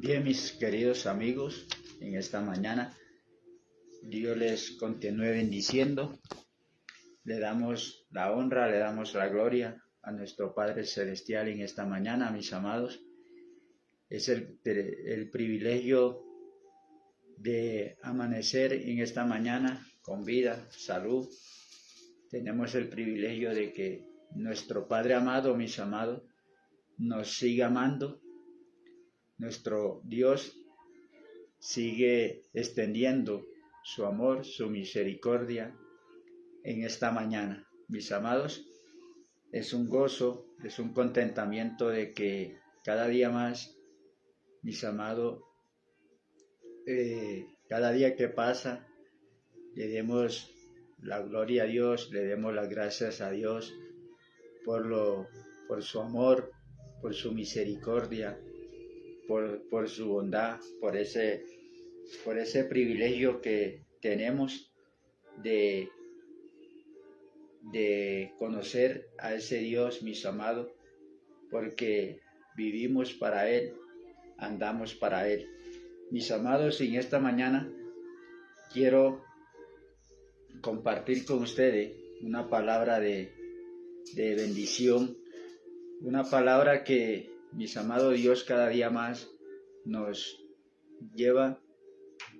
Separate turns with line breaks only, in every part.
Bien, mis queridos amigos, en esta mañana Dios les continúe bendiciendo. Le damos la honra, le damos la gloria a nuestro Padre Celestial en esta mañana, mis amados. Es el privilegio de amanecer en esta mañana con vida, salud. Tenemos el privilegio de que nuestro Padre amado, mis amados, nos siga amando. Nuestro Dios sigue extendiendo su amor, su misericordia en esta mañana. Mis amados, es un gozo, es un contentamiento de que cada día más, mis amados, cada día que pasa, le demos la gloria a Dios, le demos las gracias a Dios por su amor, por su misericordia, por su bondad, por ese privilegio que tenemos de conocer a ese Dios, mis amados, porque vivimos para Él, andamos para Él. Mis amados, en esta mañana quiero compartir con ustedes una palabra de bendición, una palabra que, mis amados, Dios cada día más nos lleva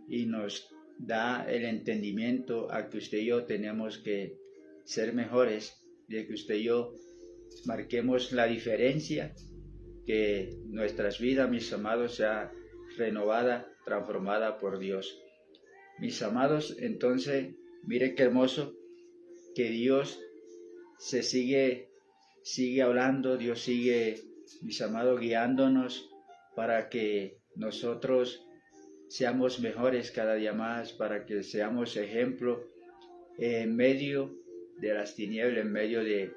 y nos da el entendimiento a que usted y yo tenemos que ser mejores, de que usted y yo marquemos la diferencia, que nuestras vidas, mis amados, sea renovada, transformada por Dios. Mis amados, entonces, mire qué hermoso que Dios se sigue hablando, Dios sigue, mis amados, guiándonos para que nosotros seamos mejores cada día más, para que seamos ejemplo en medio de las tinieblas, en medio en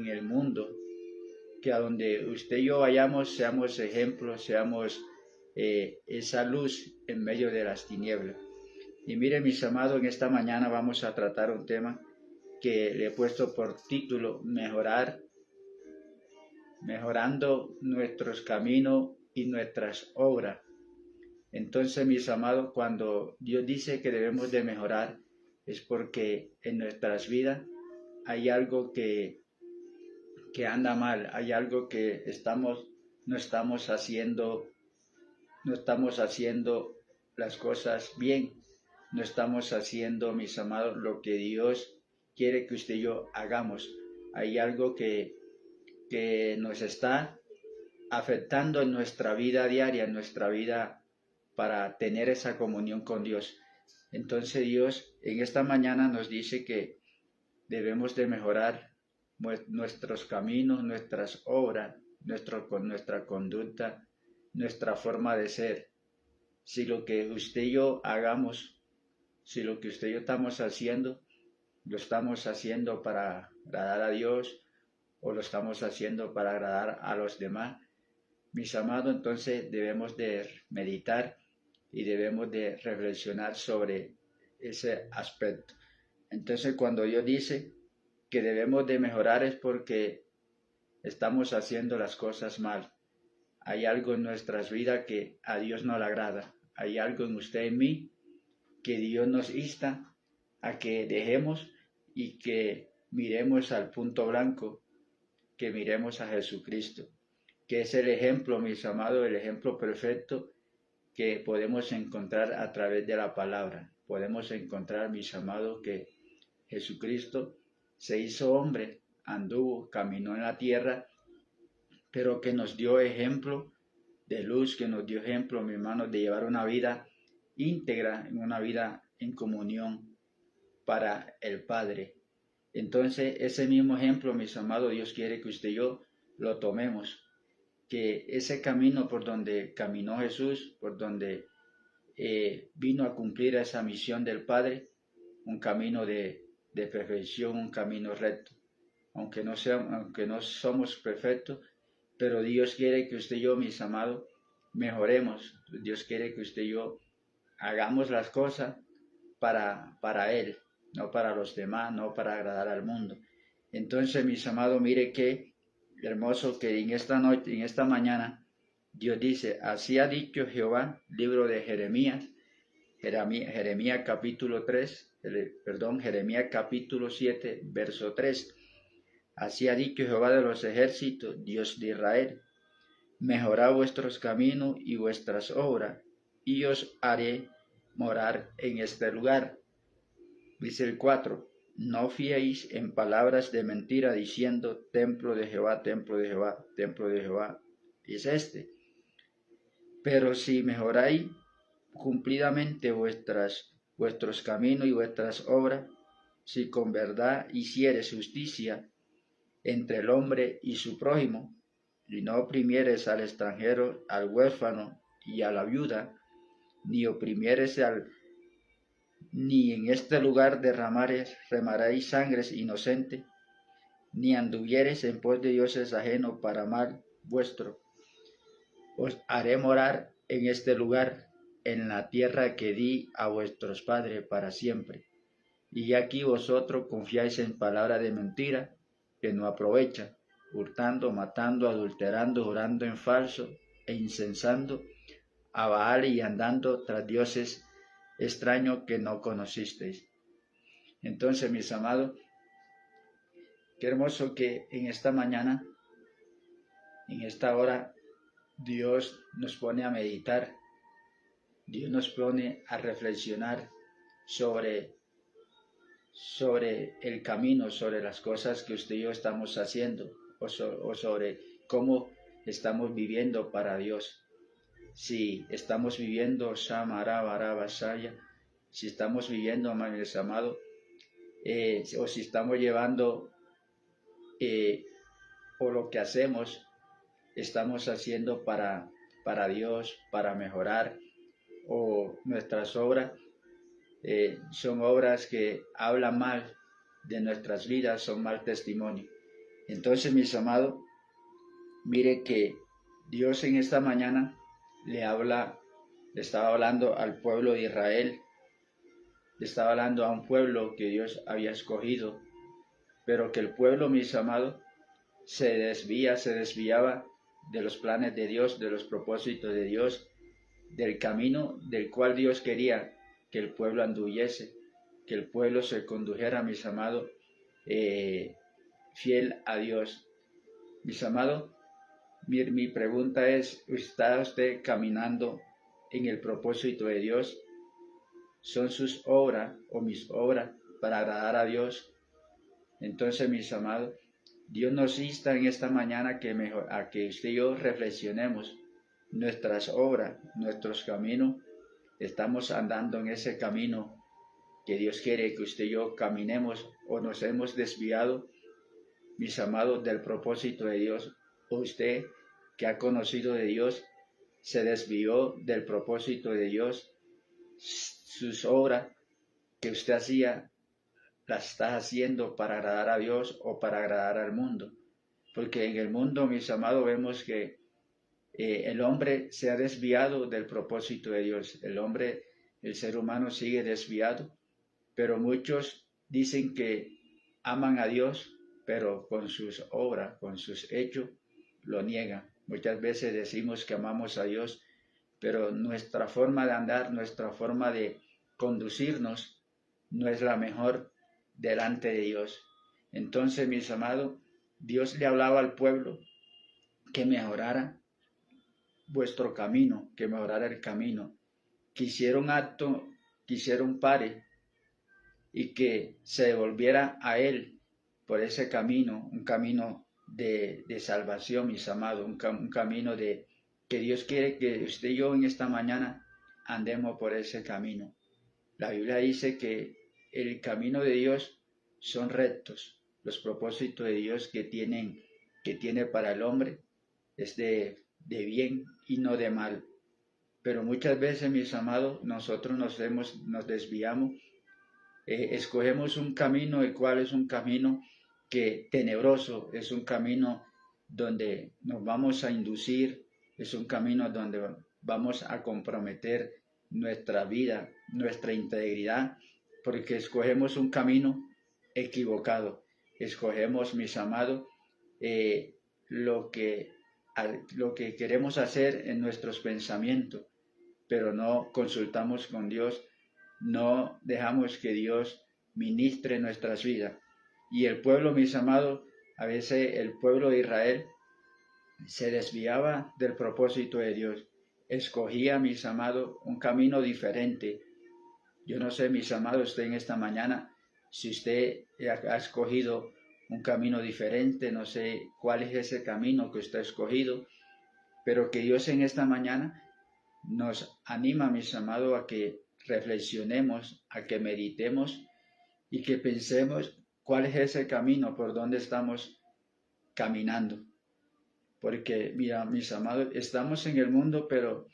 el mundo, que a donde usted y yo vayamos seamos ejemplos, seamos esa luz en medio de las tinieblas. Y miren, mis amados, en esta mañana vamos a tratar un tema que le he puesto por título mejorando nuestros caminos y nuestras obras. Entonces, mis amados, cuando Dios dice que debemos de mejorar, es porque en nuestras vidas hay algo que anda mal, hay algo que no estamos haciendo las cosas bien, no estamos haciendo, mis amados, lo que Dios quiere que usted y yo hagamos. Hay algo que nos está afectando en nuestra vida diaria, en nuestra vida para tener esa comunión con Dios. Entonces Dios en esta mañana nos dice que debemos de mejorar nuestros caminos, nuestras obras, nuestra conducta, nuestra forma de ser. Si lo que usted y yo hagamos, si lo que usted y yo estamos haciendo, lo estamos haciendo para agradar a Dios o lo estamos haciendo para agradar a los demás, mis amados, entonces debemos de meditar y debemos de reflexionar sobre ese aspecto. Entonces, cuando Dios dice que debemos de mejorar es porque estamos haciendo las cosas mal. Hay algo en nuestras vidas que a Dios no le agrada. Hay algo en usted y en mí que Dios nos insta a que dejemos y que miremos al punto blanco, que miremos a Jesucristo, que es el ejemplo, mis amados, el ejemplo perfecto que podemos encontrar a través de la palabra. Podemos encontrar, mis amados, que Jesucristo se hizo hombre, anduvo, caminó en la tierra, pero que nos dio ejemplo de luz, que nos dio ejemplo, mis hermanos, de llevar una vida íntegra, una vida en comunión para el Padre. Entonces, ese mismo ejemplo, mis amados, Dios quiere que usted y yo lo tomemos, que ese camino por donde caminó Jesús, por donde vino a cumplir esa misión del Padre, un camino de perfección, un camino recto. Aunque no somos perfectos, pero Dios quiere que usted y yo, mis amados, mejoremos. Dios quiere que usted y yo hagamos las cosas para Él, no para los demás, no para agradar al mundo. Entonces, mis amados, mire qué hermoso que en esta noche, en esta mañana, Dios dice, así ha dicho Jehová, libro de Jeremías, Jeremías capítulo 3, Jeremías capítulo 7, verso 3. Así ha dicho Jehová de los ejércitos, Dios de Israel, mejorad vuestros caminos y vuestras obras, y os haré morar en este lugar. Dice el 4, no fiéis en palabras de mentira diciendo, templo de Jehová, templo de Jehová, templo de Jehová, es este. Pero si mejoráis cumplidamente vuestros caminos y vuestras obras, si con verdad hicieres justicia entre el hombre y su prójimo, y no oprimieres al extranjero, al huérfano y a la viuda, ni oprimieres ni en este lugar remaréis sangres inocentes, ni anduviereis en pos de dioses ajenos para mal vuestro. Os haré morar en este lugar, en la tierra que di a vuestros padres para siempre. Y aquí vosotros confiáis en palabras de mentira, que no aprovechan, hurtando, matando, adulterando, jurando en falso, e incensando a Baal y andando tras dioses extraños que no conocisteis. Entonces, mis amados, qué hermoso que en esta mañana, en esta hora, Dios nos pone a meditar, Dios nos pone a reflexionar sobre el camino, sobre las cosas que usted y yo estamos haciendo, o sobre cómo estamos viviendo para Dios. Si estamos viviendo Samara Barabasaya, si estamos viviendo, mis amados, o si estamos llevando, o lo que hacemos, estamos haciendo para Dios, para mejorar, o nuestras obras son obras que hablan mal de nuestras vidas, son mal testimonio. Entonces, mis amados, mire que Dios en esta mañana le estaba hablando al pueblo de Israel, le estaba hablando a un pueblo que Dios había escogido, pero que el pueblo, mis amados, se desviaba de los planes de Dios, de los propósitos de Dios, del camino del cual Dios quería que el pueblo anduviese, que el pueblo se condujera, mis amados, fiel a Dios. Mis amados, mi pregunta es, ¿está usted caminando en el propósito de Dios? ¿Son sus obras o mis obras para agradar a Dios? Entonces, mis amados, Dios nos insta en esta mañana a que usted y yo reflexionemos nuestras obras, nuestros caminos. Estamos andando en ese camino que Dios quiere que usted y yo caminemos, o nos hemos desviado, mis amados, del propósito de Dios. O usted que ha conocido de Dios se desvió del propósito de Dios. Sus obras que usted hacía las está haciendo para agradar a Dios o para agradar al mundo. Porque en el mundo, mis amados, vemos que el hombre se ha desviado del propósito de Dios. El ser humano sigue desviado, pero muchos dicen que aman a Dios, pero con sus obras, con sus hechos, lo niegan. Muchas veces decimos que amamos a Dios, pero nuestra forma de andar, nuestra forma de conducirnos no es la mejor delante de Dios. Entonces, mis amados, Dios le hablaba al pueblo que mejorara vuestro camino, que mejorara el camino, que hiciera un acto, que hiciera un pare y que se devolviera a Él por ese camino, un camino de salvación, mis amados, un camino de que Dios quiere que usted y yo en esta mañana andemos por ese camino. La Biblia dice que el camino de Dios son rectos, los propósitos de Dios que tiene para el hombre es de bien y no de mal. Pero muchas veces, mis amados, nosotros nos desviamos, escogemos un camino, el cual es un camino tenebroso, es un camino donde nos vamos a inducir, es un camino donde vamos a comprometer nuestra vida, nuestra integridad, porque escogemos un camino equivocado. Escogemos, mis amados, lo que lo que queremos hacer en nuestros pensamientos, pero no consultamos con Dios, no dejamos que Dios ministre nuestras vidas. Y el pueblo, mis amados, a veces el pueblo de Israel se desviaba del propósito de Dios, escogía, mis amados, un camino diferente. Yo no sé, mis amados, usted en esta mañana, si usted ha escogido un camino diferente, no sé cuál es ese camino que usted ha escogido, pero que Dios en esta mañana nos anima, mis amados, a que reflexionemos, a que meditemos y que pensemos cuál es ese camino por donde estamos caminando. Porque, mira, mis amados, estamos en el mundo, pero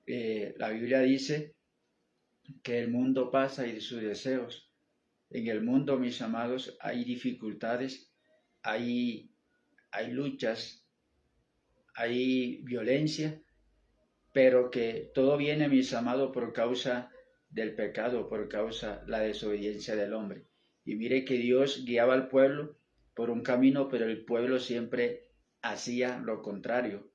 la Biblia dice que el mundo pasa y sus deseos. En el mundo, mis amados, hay dificultades, hay luchas, hay violencia, pero que todo viene, mis amados, por causa del pecado, por causa de la desobediencia del hombre. Y mire que Dios guiaba al pueblo por un camino, pero el pueblo siempre hacía lo contrario.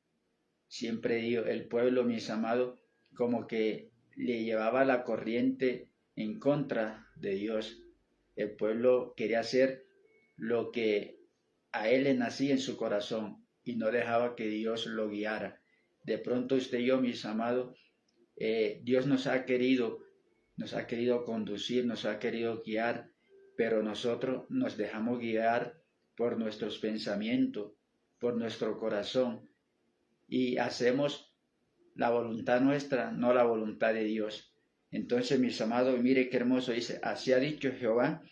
Siempre el pueblo, mis amados, como que le llevaba la corriente en contra de Dios. El pueblo quería hacer lo que a él le nacía en su corazón y no dejaba que Dios lo guiara. De pronto usted y yo, mis amados, Dios nos ha querido conducir, nos ha querido guiar, pero nosotros nos dejamos guiar por nuestros pensamientos, por nuestro corazón, y hacemos la voluntad nuestra, no la voluntad de Dios. Entonces, mis amados, mire qué hermoso dice, así ha dicho Jehová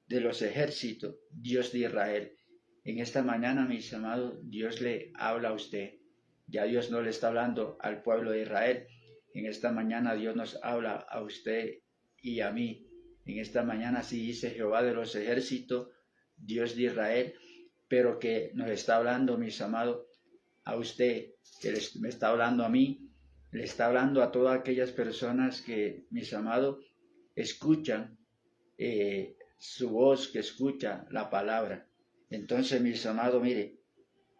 de los ejércitos, Dios de Israel. En esta mañana, mis amados, Dios le habla a usted. Ya Dios no le está hablando al pueblo de Israel. En esta mañana Dios nos habla a usted y a mí. En esta mañana sí dice Jehová de los ejércitos, Dios de Israel, pero que nos está hablando, mis amados, a usted, que me está hablando a mí, le está hablando a todas aquellas personas que, mis amados, escuchan su voz, que escucha la palabra. Entonces, mis amados, mire,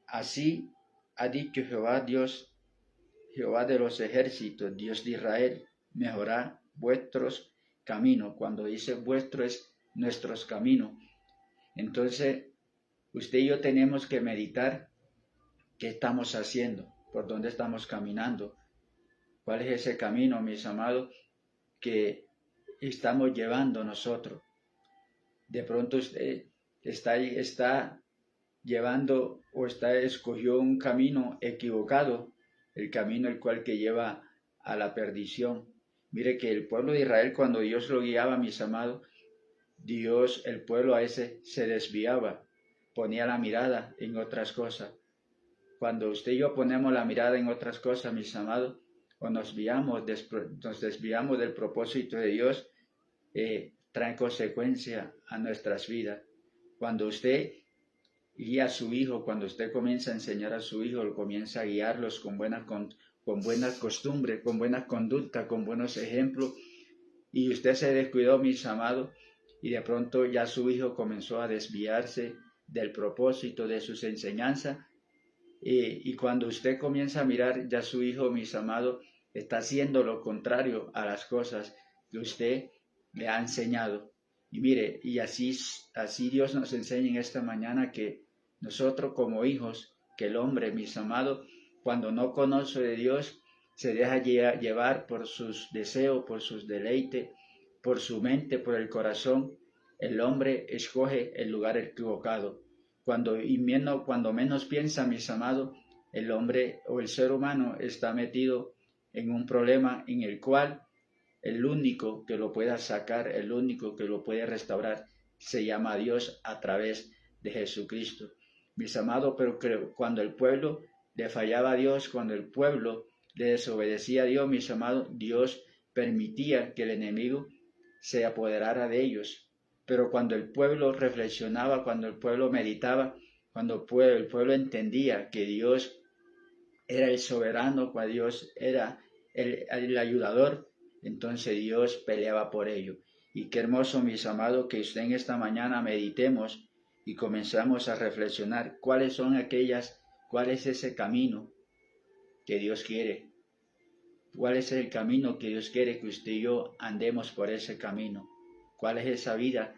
así ha dicho Jehová Dios, Jehová de los ejércitos, Dios de Israel, mejorad vuestros caminos. Cuando dice vuestro es nuestros caminos. Entonces, usted y yo tenemos que meditar qué estamos haciendo, por dónde estamos caminando, cuál es ese camino, mis amados, que estamos llevando nosotros. De pronto usted está llevando o escogió un camino equivocado, el camino el cual que lleva a la perdición. Mire que el pueblo de Israel, cuando Dios lo guiaba, mis amados, el pueblo a ese se desviaba, ponía la mirada en otras cosas. Cuando usted y yo ponemos la mirada en otras cosas, mis amados, o nos desviamos del propósito de Dios, trae consecuencia a nuestras vidas. Cuando usted guía a su hijo, cuando usted comienza a enseñar a su hijo, comienza a guiarlos con buenas costumbres, con buena conducta, con buenos ejemplos, y usted se descuidó, mis amados, y de pronto ya su hijo comenzó a desviarse del propósito de sus enseñanzas, y cuando usted comienza a mirar, ya su hijo, mis amados, está haciendo lo contrario a las cosas que usted le ha enseñado. Y mire, y así Dios nos enseña en esta mañana que nosotros como hijos, que el hombre, mis amados, cuando no conoce de Dios, se deja llevar por sus deseos, por sus deleites, por su mente, por el corazón. El hombre escoge el lugar equivocado. Cuando menos piensa, mis amados, el hombre o el ser humano está metido en un problema en el cual el único que lo pueda sacar, el único que lo puede restaurar, se llama Dios a través de Jesucristo. Mis amados, pero cuando el pueblo le fallaba a Dios, cuando el pueblo le desobedecía a Dios, mis amados, Dios permitía que el enemigo se apoderara de ellos. Pero cuando el pueblo reflexionaba, cuando el pueblo meditaba, cuando el pueblo entendía que Dios era el soberano, que Dios era el ayudador, entonces Dios peleaba por ello. Y qué hermoso, mis amados, que usted en esta mañana meditemos y comenzamos a reflexionar cuáles son aquellas ¿Cuál es ese camino que Dios quiere? ¿Cuál es el camino que Dios quiere que usted y yo andemos por ese camino? ¿Cuál es esa vida?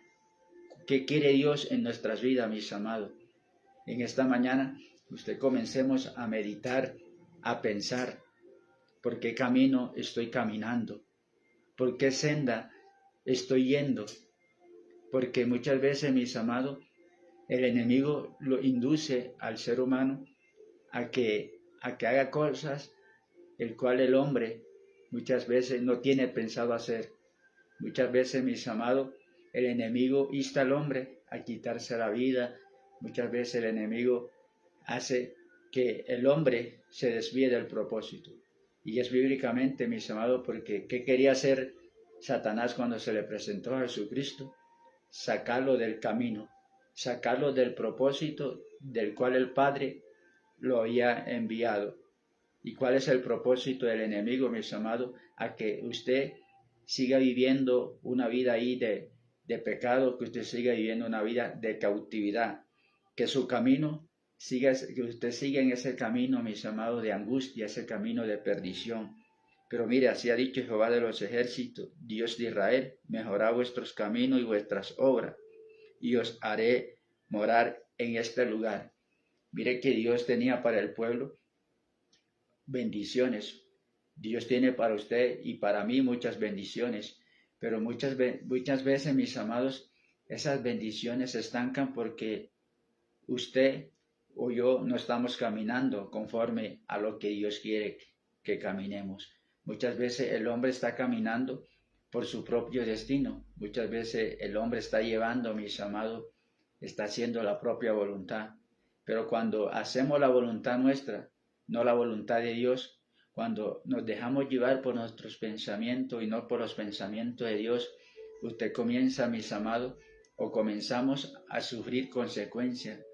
¿Qué quiere Dios en nuestras vidas, mis amados? En esta mañana, usted comencemos a meditar, a pensar, ¿por qué camino estoy caminando? ¿Por qué senda estoy yendo? Porque muchas veces, mis amados, el enemigo lo induce al ser humano a que haga cosas el cual el hombre muchas veces no tiene pensado hacer. Muchas veces, mis amados, el enemigo insta al hombre a quitarse la vida. Muchas veces el enemigo hace que el hombre se desvíe del propósito. Y es bíblicamente, mis amados, porque ¿qué quería hacer Satanás cuando se le presentó a Jesucristo? Sacarlo del camino, sacarlo del propósito del cual el Padre lo había enviado. ¿Y cuál es el propósito del enemigo, mis amados? A que usted siga viviendo una vida ahí de pecado, que usted siga viviendo una vida de cautividad, que su camino que usted siga en ese camino, mis amados, de angustia, ese camino de perdición. Pero mire, así ha dicho Jehová de los ejércitos, Dios de Israel: mejorad vuestros caminos y vuestras obras, y os haré morar en este lugar. Mire que Dios tenía para el pueblo bendiciones. Dios tiene para usted y para mí muchas bendiciones, pero muchas veces, mis amados, esas bendiciones se estancan porque usted o yo no estamos caminando conforme a lo que Dios quiere que caminemos. Muchas veces el hombre está caminando por su propio destino. Muchas veces el hombre está llevando, mis amados, está haciendo la propia voluntad. Pero cuando hacemos la voluntad nuestra, no la voluntad de Dios, cuando nos dejamos llevar por nuestros pensamientos y no por los pensamientos de Dios, usted comienza, mis amados, o comenzamos a sufrir consecuencias.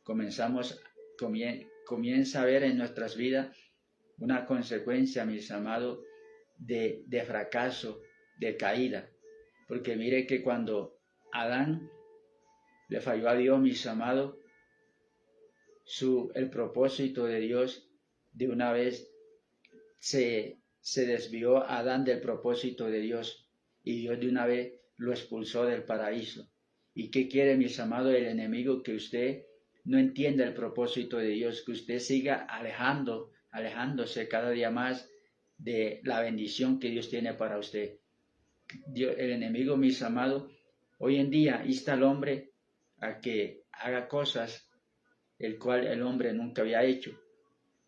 Comienza a ver en nuestras vidas una consecuencia, mis amados, de fracaso, de caída. Porque mire que cuando Adán le falló a Dios, mis amados, el propósito de Dios de una vez se desvió a Adán del propósito de Dios, y Dios de una vez lo expulsó del paraíso. ¿Y qué quiere, mis amados, el enemigo? Que usted no entienda el propósito de Dios, que usted siga alejándose cada día más de la bendición que Dios tiene para usted. El enemigo, mis amados, hoy en día insta al hombre a que haga cosas el cual el hombre nunca había hecho.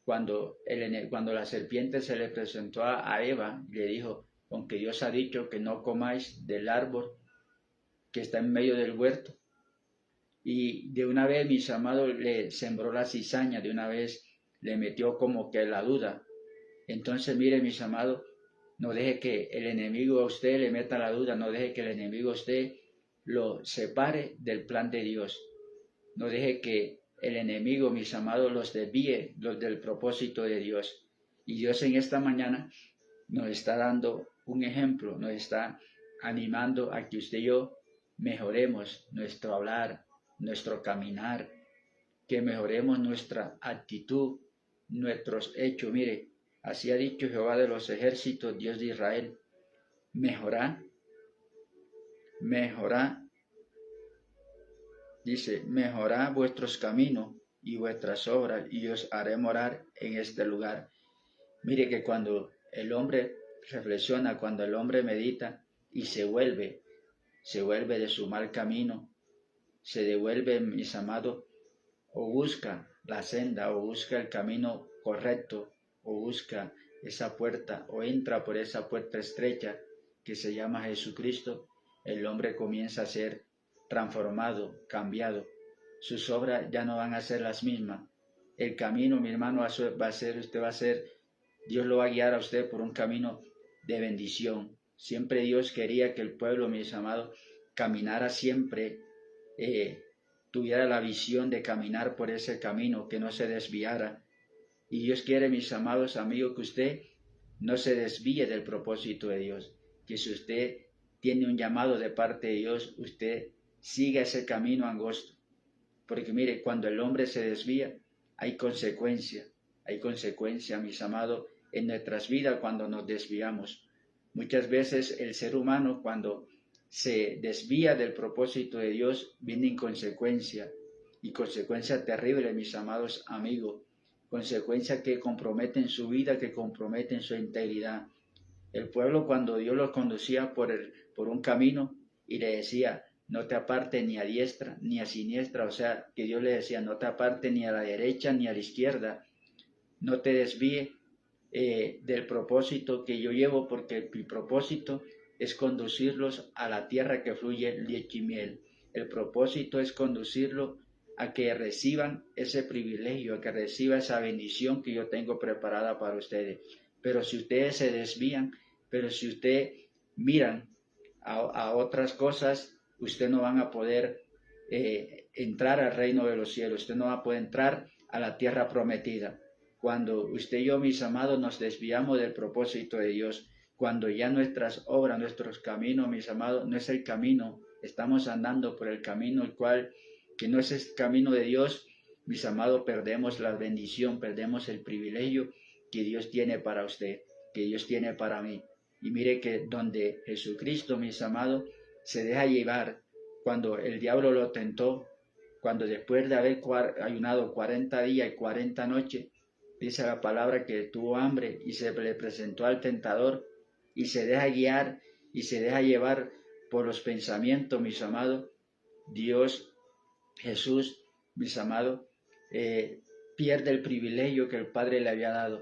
Cuando la serpiente se le presentó a Eva, le dijo: aunque Dios ha dicho que no comáis del árbol que está en medio del huerto. Y de una vez, mis amados, le sembró la cizaña, de una vez le metió como que la duda. Entonces, mire, mis amados, no deje que el enemigo a usted le meta la duda, no deje que el enemigo a usted lo separe del plan de Dios. No deje que el enemigo, mis amados, los desvíe del propósito de Dios. Y Dios en esta mañana nos está dando un ejemplo, nos está animando a que usted y yo mejoremos nuestro hablar, nuestro caminar, que mejoremos nuestra actitud, nuestros hechos. Mire, así ha dicho Jehová de los ejércitos, Dios de Israel: mejorad, dice, mejorad vuestros caminos y vuestras obras, y os haré morar en este lugar. Mire que cuando el hombre reflexiona, cuando el hombre medita y se vuelve de su mal camino, se devuelve, mis amados, o busca la senda, o busca el camino correcto, o busca esa puerta, o entra por esa puerta estrecha que se llama Jesucristo, el hombre comienza a ser transformado, cambiado. Sus obras ya no van a ser las mismas. El camino, mi hermano, Dios lo va a guiar a usted por un camino de bendición. Siempre Dios quería que el pueblo, mis amados, caminara siempre, tuviera la visión de caminar por ese camino, que no se desviara. Y Dios quiere, mis amados amigos, que usted no se desvíe del propósito de Dios, que si usted tiene un llamado de parte de Dios, usted siga ese camino angosto. Porque mire, cuando el hombre se desvía, hay consecuencia, mis amados, en nuestras vidas cuando nos desviamos. Muchas veces el ser humano cuando se desvía del propósito de Dios viene en consecuencia, y consecuencia terrible, mis amados amigos, consecuencias que comprometen su vida, que comprometen su integridad. El pueblo cuando Dios los conducía por un camino y le decía, no te apartes ni a diestra ni a siniestra, o sea, que Dios le decía, no te apartes ni a la derecha ni a la izquierda, no te desvíe del propósito que yo llevo, porque mi propósito es conducirlos a la tierra que fluye leche y miel. El propósito es conducirlos a que reciban ese privilegio, a que reciban esa bendición que yo tengo preparada para ustedes. Pero si ustedes se desvían, pero si ustedes miran a otras cosas, ustedes no van a poder entrar al reino de los cielos, usted no va a poder entrar a la tierra prometida. Cuando usted y yo, mis amados, nos desviamos del propósito de Dios, cuando ya nuestras obras, nuestros caminos, mis amados, no es el camino, estamos andando por el camino el cual, que no es el camino de Dios, mis amados, perdemos la bendición, perdemos el privilegio que Dios tiene para usted, que Dios tiene para mí. Y mire que donde Jesucristo, mis amados, se deja llevar, cuando el diablo lo tentó, cuando después de haber ayunado 40 días y 40 noches, dice la palabra que tuvo hambre y se le presentó al tentador y se deja guiar y se deja llevar por los pensamientos, mis amados. Dios, Jesús, mis amados, pierde el privilegio que el Padre le había dado.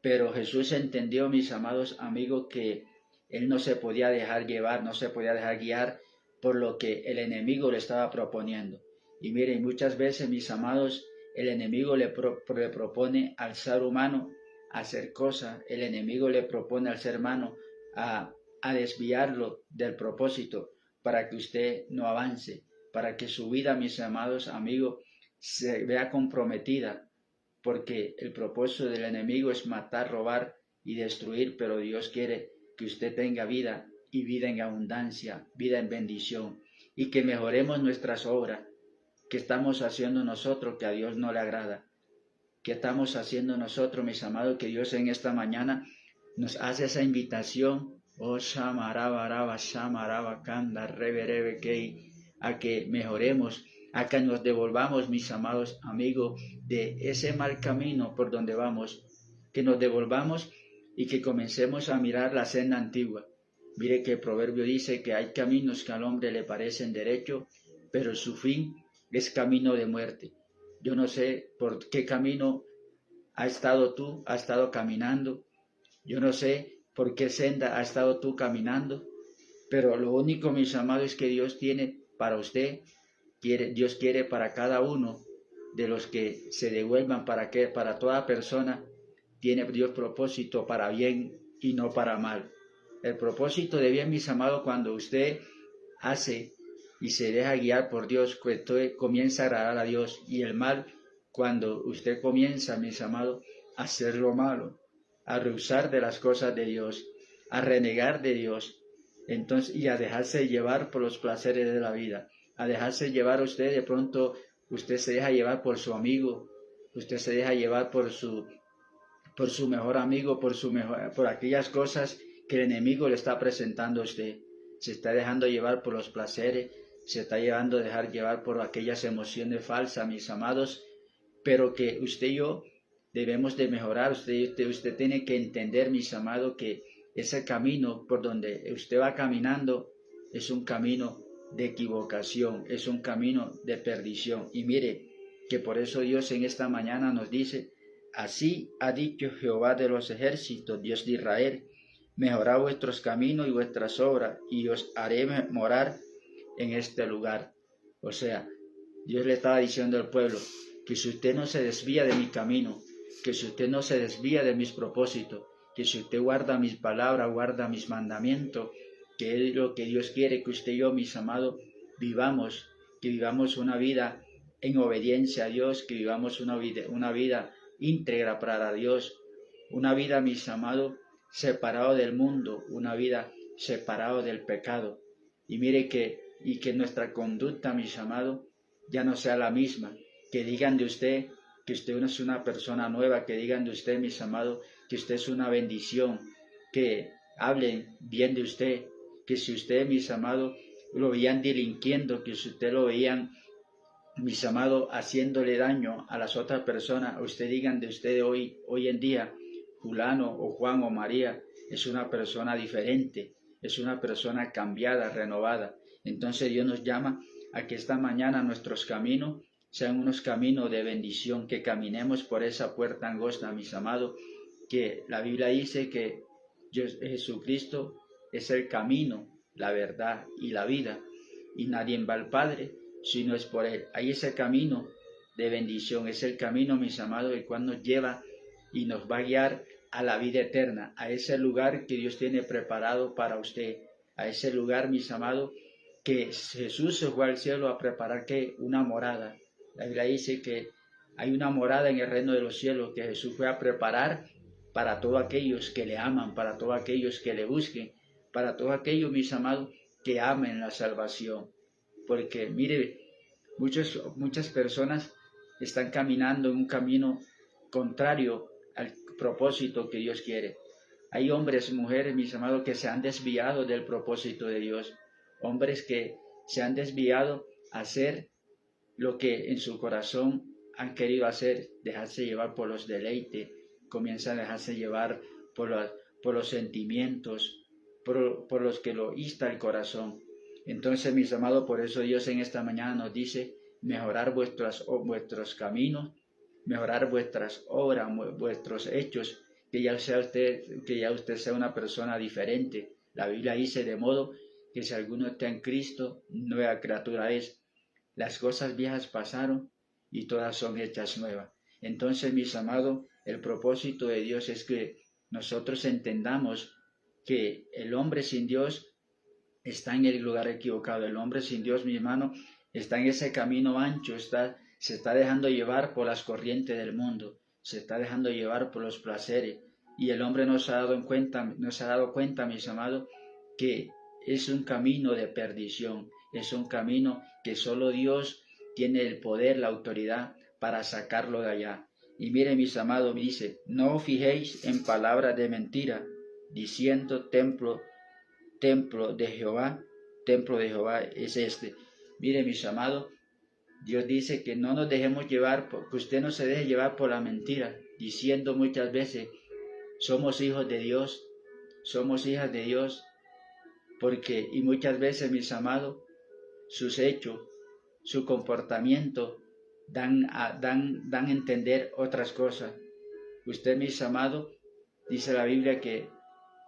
Pero Jesús entendió, mis amados amigos, que él no se podía dejar llevar, no se podía dejar guiar por lo que el enemigo le estaba proponiendo. Y miren, muchas veces, mis amados, el enemigo le propone al ser humano hacer cosas, el enemigo le propone al ser humano a desviarlo del propósito para que usted no avance, para que su vida, mis amados amigos, se vea comprometida, porque el propósito del enemigo es matar, robar y destruir, pero Dios quiere que usted tenga vida y vida en abundancia, vida en bendición, y que mejoremos nuestras obras. ¿Qué estamos haciendo nosotros que a Dios no le agrada? ¿Qué estamos haciendo nosotros, mis amados, que Dios en esta mañana nos hace esa invitación? Oh, shamaraba, shamaraba, kanda, reverebe, kei, a que mejoremos, a que nos devolvamos, mis amados amigos, de ese mal camino por donde vamos, que nos devolvamos y que comencemos a mirar la senda antigua. Mire que el proverbio dice que hay caminos que al hombre le parecen derechos, pero su fin es camino de muerte. Yo no sé por qué camino has estado caminando. Yo no sé por qué senda has estado tú caminando, pero lo único, mis amados, es que Dios tiene para usted, Dios quiere para cada uno de los que se devuelvan, para toda persona, tiene Dios propósito para bien y no para mal. El propósito de bien, mis amados, cuando usted hace y se deja guiar por Dios, pues usted comienza a agradar a Dios, y el mal, cuando usted comienza, mis amados, a hacer lo malo, a rehusar de las cosas de Dios, a renegar de Dios, entonces, y a dejarse llevar por los placeres de la vida, a dejarse llevar usted, de pronto usted se deja llevar por su amigo, usted se deja llevar por su mejor amigo, por aquellas cosas que el enemigo le está presentando a usted. Se está dejando llevar por los placeres, se está dejar llevar por aquellas emociones falsas, mis amados, pero que usted y yo debemos de mejorar. Usted tiene que entender, mis amados, que ese camino por donde usted va caminando es un camino de equivocación, es un camino de perdición. Y mire que por eso Dios en esta mañana nos dice: así ha dicho Jehová de los ejércitos, Dios de Israel: mejorad vuestros caminos y vuestras obras, y os haré morar en este lugar. O sea, Dios le estaba diciendo al pueblo que si usted no se desvía de mi camino, que si usted no se desvía de mis propósitos, que si usted guarda mis palabras, guarda mis mandamientos, que es lo que Dios quiere que usted y yo, mis amados, vivamos, que vivamos una vida en obediencia a Dios, que vivamos una vida íntegra para Dios, una vida, mis amados, separado del mundo, una vida separado del pecado. Y mire que nuestra conducta, mis amados, ya no sea la misma, que digan de usted que usted es una persona nueva, que digan de usted, mis amados, que usted es una bendición, que hablen bien de usted, que si usted, mis amados, lo veían delinquiendo, que si usted lo veían, mis amados, haciéndole daño a las otras personas, usted digan de usted hoy en día, fulano o Juan o María, es una persona diferente, es una persona cambiada, renovada. Entonces Dios nos llama a que esta mañana nuestros caminos sean unos caminos de bendición, que caminemos por esa puerta angosta, mis amados, que la Biblia dice que Jesucristo es el camino, la verdad y la vida, y nadie va al Padre si no es por Él. Ahí es el camino de bendición, es el camino, mis amados, el cual nos lleva y nos va a guiar a la vida eterna, a ese lugar que Dios tiene preparado para usted, a ese lugar, mis amados, que Jesús se fue al cielo a preparar, ¿qué? Una morada. La Biblia dice que hay una morada en el reino de los cielos que Jesús fue a preparar para todos aquellos que le aman, para todos aquellos que le busquen, para todos aquellos, mis amados, que amen la salvación. Porque, mire, muchas personas están caminando en un camino contrario al propósito que Dios quiere. Hay hombres y mujeres, mis amados, que se han desviado del propósito de Dios. Hombres que se han desviado a hacer lo que en su corazón han querido hacer, dejarse llevar por los deleites, comienzan a dejarse llevar por los sentimientos, por los que lo insta el corazón. Entonces, mis amados, por eso Dios en esta mañana nos dice mejorar vuestros caminos, mejorar vuestras obras, vuestros hechos, que ya usted sea una persona diferente. La Biblia dice de modo que si alguno está en Cristo, nueva criatura es. Las cosas viejas pasaron y todas son hechas nuevas. Entonces, mis amados, el propósito de Dios es que nosotros entendamos que el hombre sin Dios está en el lugar equivocado. El hombre sin Dios, mi hermano, está en ese camino ancho, se está dejando llevar por las corrientes del mundo, se está dejando llevar por los placeres. Y el hombre no se ha dado cuenta, mis amados, que es un camino de perdición, es un camino que solo Dios tiene el poder, la autoridad para sacarlo de allá. Y mire, mis amados, dice, no os fijéis en palabras de mentira, diciendo templo de Jehová es este. Mire, mis amados, Dios dice que no nos dejemos llevar, que usted no se deje llevar por la mentira, diciendo muchas veces, somos hijos de Dios, somos hijas de Dios, y muchas veces, mis amados, sus hechos, su comportamiento dan a entender otras cosas. Usted, mis amados, dice la Biblia que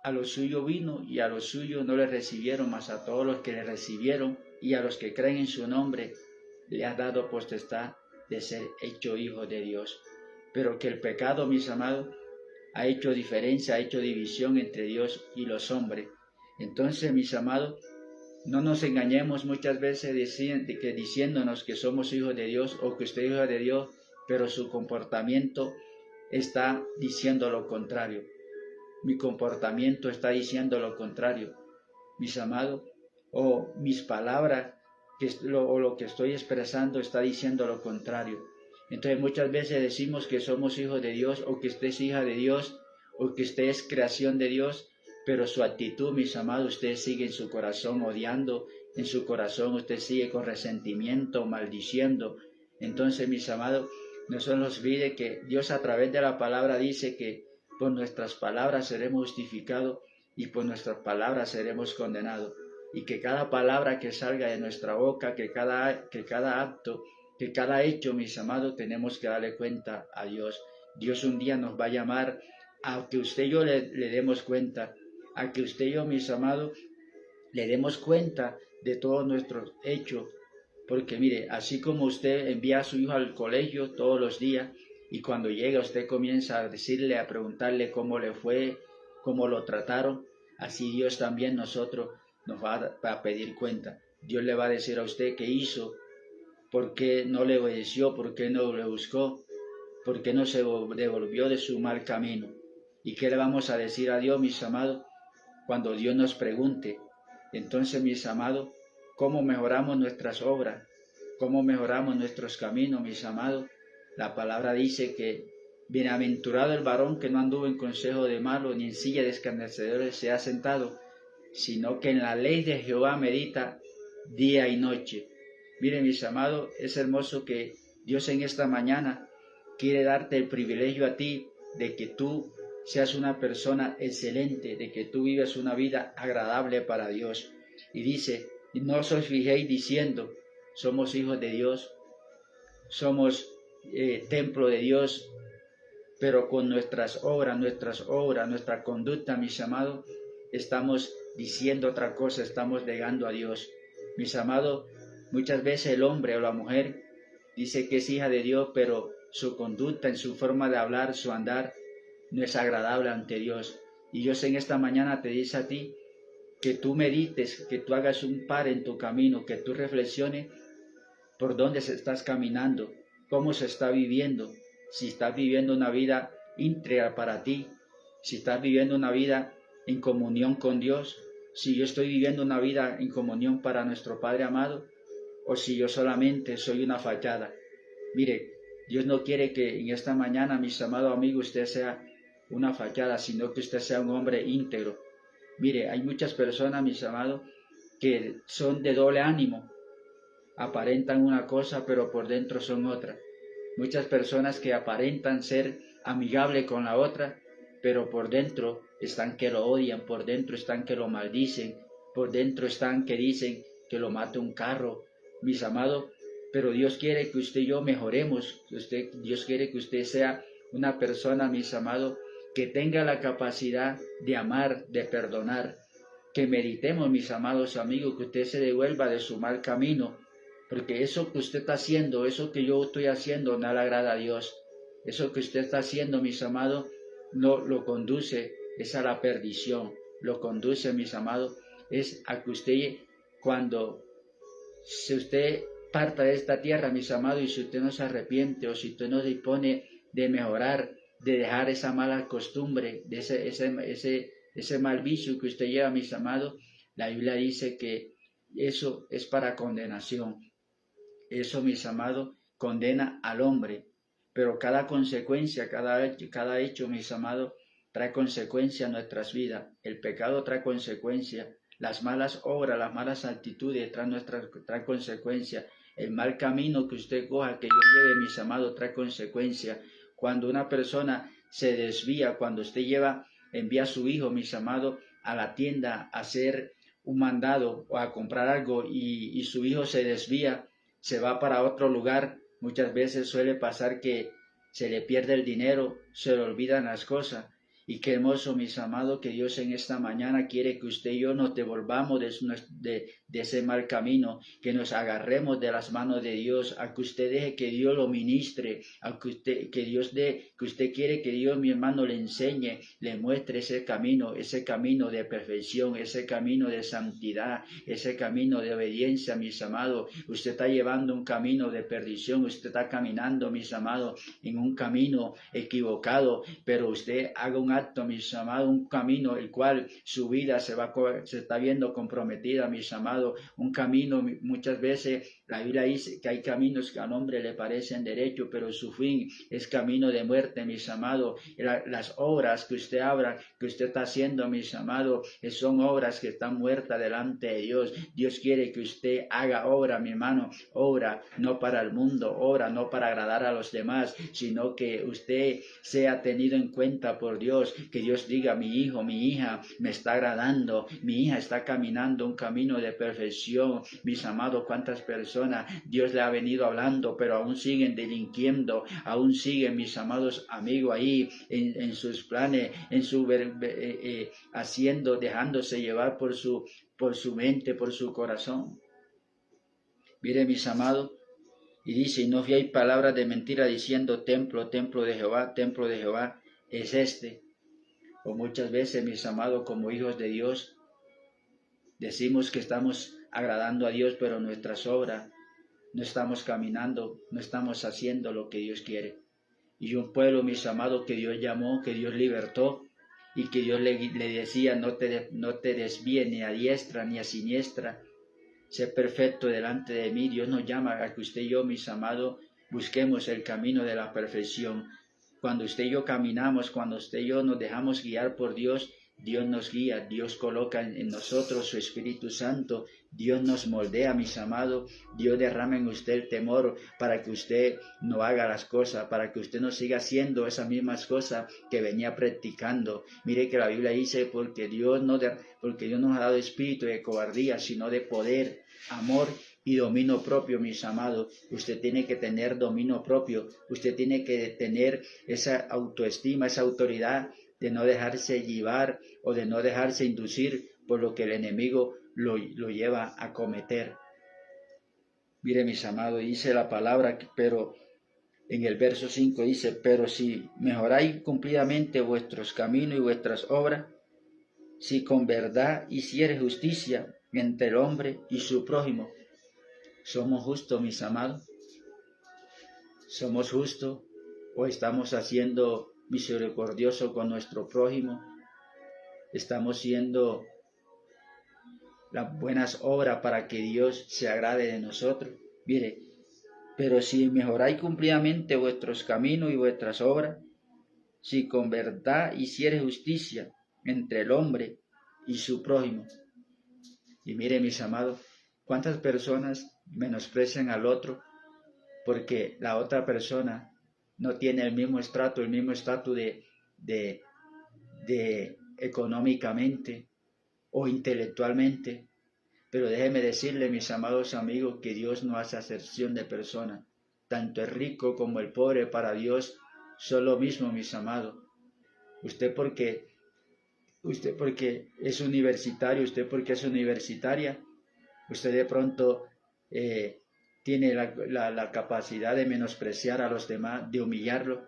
a lo suyo vino y a lo suyo no le recibieron, mas a todos los que le recibieron y a los que creen en su nombre le ha dado potestad de ser hecho hijo de Dios. Pero que el pecado, mis amados, ha hecho diferencia, ha hecho división entre Dios y los hombres. Entonces, mis amados, no nos engañemos muchas veces diciéndonos que somos hijos de Dios o que usted es hijo de Dios, pero su comportamiento está diciendo lo contrario. Mi comportamiento está diciendo lo contrario, mis amados, o mis palabras o lo que estoy expresando está diciendo lo contrario. Entonces muchas veces decimos que somos hijos de Dios o que usted es hija de Dios o que usted es creación de Dios, pero su actitud, mis amados, usted sigue en su corazón odiando, en su corazón usted sigue con resentimiento, maldiciendo. Entonces, mis amados, no se nos olvide que Dios a través de la palabra dice que por nuestras palabras seremos justificados y por nuestras palabras seremos condenados. Y que cada palabra que salga de nuestra boca, que cada acto, que cada hecho, mis amados, tenemos que darle cuenta a Dios. Dios un día nos va a llamar a que usted y yo le demos cuenta, a que usted y yo, mis amados, le demos cuenta de todos nuestros hechos. Porque mire, así como usted envía a su hijo al colegio todos los días y cuando llega usted comienza a decirle, a preguntarle cómo le fue, cómo lo trataron, así Dios también nos va a pedir cuenta. Dios le va a decir a usted qué hizo, por qué no le obedeció, por qué no le buscó, por qué no se devolvió de su mal camino. ¿Y qué le vamos a decir a Dios, mis amados, cuando Dios nos pregunte? Entonces, mis amados, ¿cómo mejoramos nuestras obras? ¿Cómo mejoramos nuestros caminos, mis amados? La palabra dice que bienaventurado el varón que no anduvo en consejo de malos, ni en silla de escarnecedores se ha sentado, sino que en la ley de Jehová medita día y noche. Miren, mis amados, es hermoso que Dios en esta mañana quiere darte el privilegio a ti de que tú seas una persona excelente, de que tú vivas una vida agradable para Dios. Y dice, no os fijéis diciendo, somos hijos de Dios, somos templo de Dios, pero con nuestras obras, nuestra conducta, mis amados, estamos diciendo otra cosa, estamos negando a Dios. Mis amados, muchas veces el hombre o la mujer dice que es hija de Dios, pero su conducta, en su forma de hablar, su andar, no es agradable ante Dios. Y Dios en esta mañana te dice a ti que tú medites, que tú hagas un par en tu camino, que tú reflexiones por dónde se estás caminando, cómo se está viviendo, si estás viviendo una vida íntegra para ti, si estás viviendo una vida en comunión con Dios, si yo estoy viviendo una vida en comunión para nuestro Padre amado, o si yo solamente soy una fachada. Mire, Dios no quiere que en esta mañana, mis amados amigos, usted sea una fachada, sino que usted sea un hombre íntegro. Mire, hay muchas personas, mis amados, que son de doble ánimo, aparentan una cosa, pero por dentro son otra. Muchas personas que aparentan ser amigables con la otra, pero por dentro están que lo odian, por dentro están que lo maldicen, por dentro están que dicen que lo mate un carro. Mis amados, pero Dios quiere que usted y yo mejoremos. Dios quiere que usted sea una persona, mis amados, que tenga la capacidad de amar, de perdonar. Que meditemos, mis amados amigos, que usted se devuelva de su mal camino, porque eso que usted está haciendo, eso que yo estoy haciendo, no le agrada a Dios. Eso que usted está haciendo, mis amados, no lo conduce, es a la perdición. Lo conduce, mis amados, es a que usted, si usted parta de esta tierra, mis amados, y si usted no se arrepiente, o si usted no se dispone de mejorar, de dejar esa mala costumbre, de ese mal vicio que usted lleva, mis amados, la Biblia dice que eso es para condenación. Eso, mis amados, condena al hombre, pero cada consecuencia, cada hecho, mis amados, trae consecuencia a nuestras vidas. El pecado trae consecuencia, las malas obras, las malas actitudes traen consecuencia. El mal camino que usted coja, que yo lleve, mis amados, trae consecuencia. Cuando una persona se desvía, cuando usted envía a su hijo, mis amados, a la tienda a hacer un mandado o a comprar algo y su hijo se desvía, se va para otro lugar, muchas veces suele pasar que se le pierde el dinero, se le olvidan las cosas. Y qué hermoso, mis amados, que Dios en esta mañana quiere que usted y yo nos devolvamos de ese mal camino, que nos agarremos de las manos de Dios, a que usted deje que Dios lo ministre, a que usted quiere que Dios, mi hermano, le enseñe, le muestre ese camino de perfección, ese camino de santidad, ese camino de obediencia, mis amados. Usted está llevando un camino de perdición, usted está caminando, mis amados, en un camino equivocado, pero usted haga un acto, mis amados, un camino el cual su vida se está viendo comprometida, mis amados, un camino. Muchas veces la Biblia dice que hay caminos que al hombre le parecen derechos, pero su fin es camino de muerte, mis amados. Las obras que usted está haciendo, mis amados, son obras que están muertas delante de Dios. Dios quiere que usted haga obra, mi hermano, obra no para el mundo, obra no para agradar a los demás, sino que usted sea tenido en cuenta por Dios, que Dios diga, mi hijo, mi hija me está agradando, mi hija está caminando un camino de perfección. Mis amados, cuántas personas Dios le ha venido hablando, pero aún siguen delinquiendo, aún siguen, mis amados amigos, ahí en sus planes, haciendo, dejándose llevar por su mente, por su corazón. Mire, mis amados, y dice, y no hay palabras de mentira diciendo templo, templo de Jehová es este. O muchas veces, mis amados, como hijos de Dios, decimos que estamos agradando a Dios, pero nuestras obras no estamos caminando, no estamos haciendo lo que Dios quiere. Y un pueblo, mis amados, que Dios llamó, que Dios libertó, y que Dios le decía, no te desvíes ni a diestra ni a siniestra, sé perfecto delante de mí. Dios nos llama a que usted y yo, mis amados, busquemos el camino de la perfección. Cuando usted y yo caminamos, cuando usted y yo nos dejamos guiar por Dios, Dios nos guía, Dios coloca en nosotros su Espíritu Santo, Dios nos moldea, mis amados, Dios derrama en usted el temor para que usted no haga las cosas, para que usted no siga haciendo esas mismas cosas que venía practicando. Mire que la Biblia dice, porque Dios nos ha dado espíritu de cobardía, sino de poder, amor y dominio propio, mis amados. Usted tiene que tener dominio propio, usted tiene que tener esa autoestima, esa autoridad de no dejarse llevar o de no dejarse inducir por lo que el enemigo lo lleva a cometer. Mire, mis amados, dice la palabra, pero en el verso 5 dice, pero si mejoráis cumplidamente vuestros caminos y vuestras obras, si con verdad hicieres justicia entre el hombre y su prójimo. ¿Somos justos, mis amados? ¿Somos justos o estamos haciendo misericordioso con nuestro prójimo? ¿Estamos haciendo las buenas obras para que Dios se agrade de nosotros? Mire, pero si mejoráis cumplidamente vuestros caminos y vuestras obras, si con verdad hicieres justicia entre el hombre y su prójimo. Y mire, mis amados, ¿cuántas personas menosprecian al otro porque la otra persona no tiene el mismo estatus de económicamente o intelectualmente? Pero déjeme decirle, mis amados amigos, que Dios no hace acepción de personas. Tanto el rico como el pobre para Dios son lo mismo, mis amados. Usted porque es universitario, usted porque es universitaria, usted de pronto tiene la capacidad de menospreciar a los demás, de humillarlo.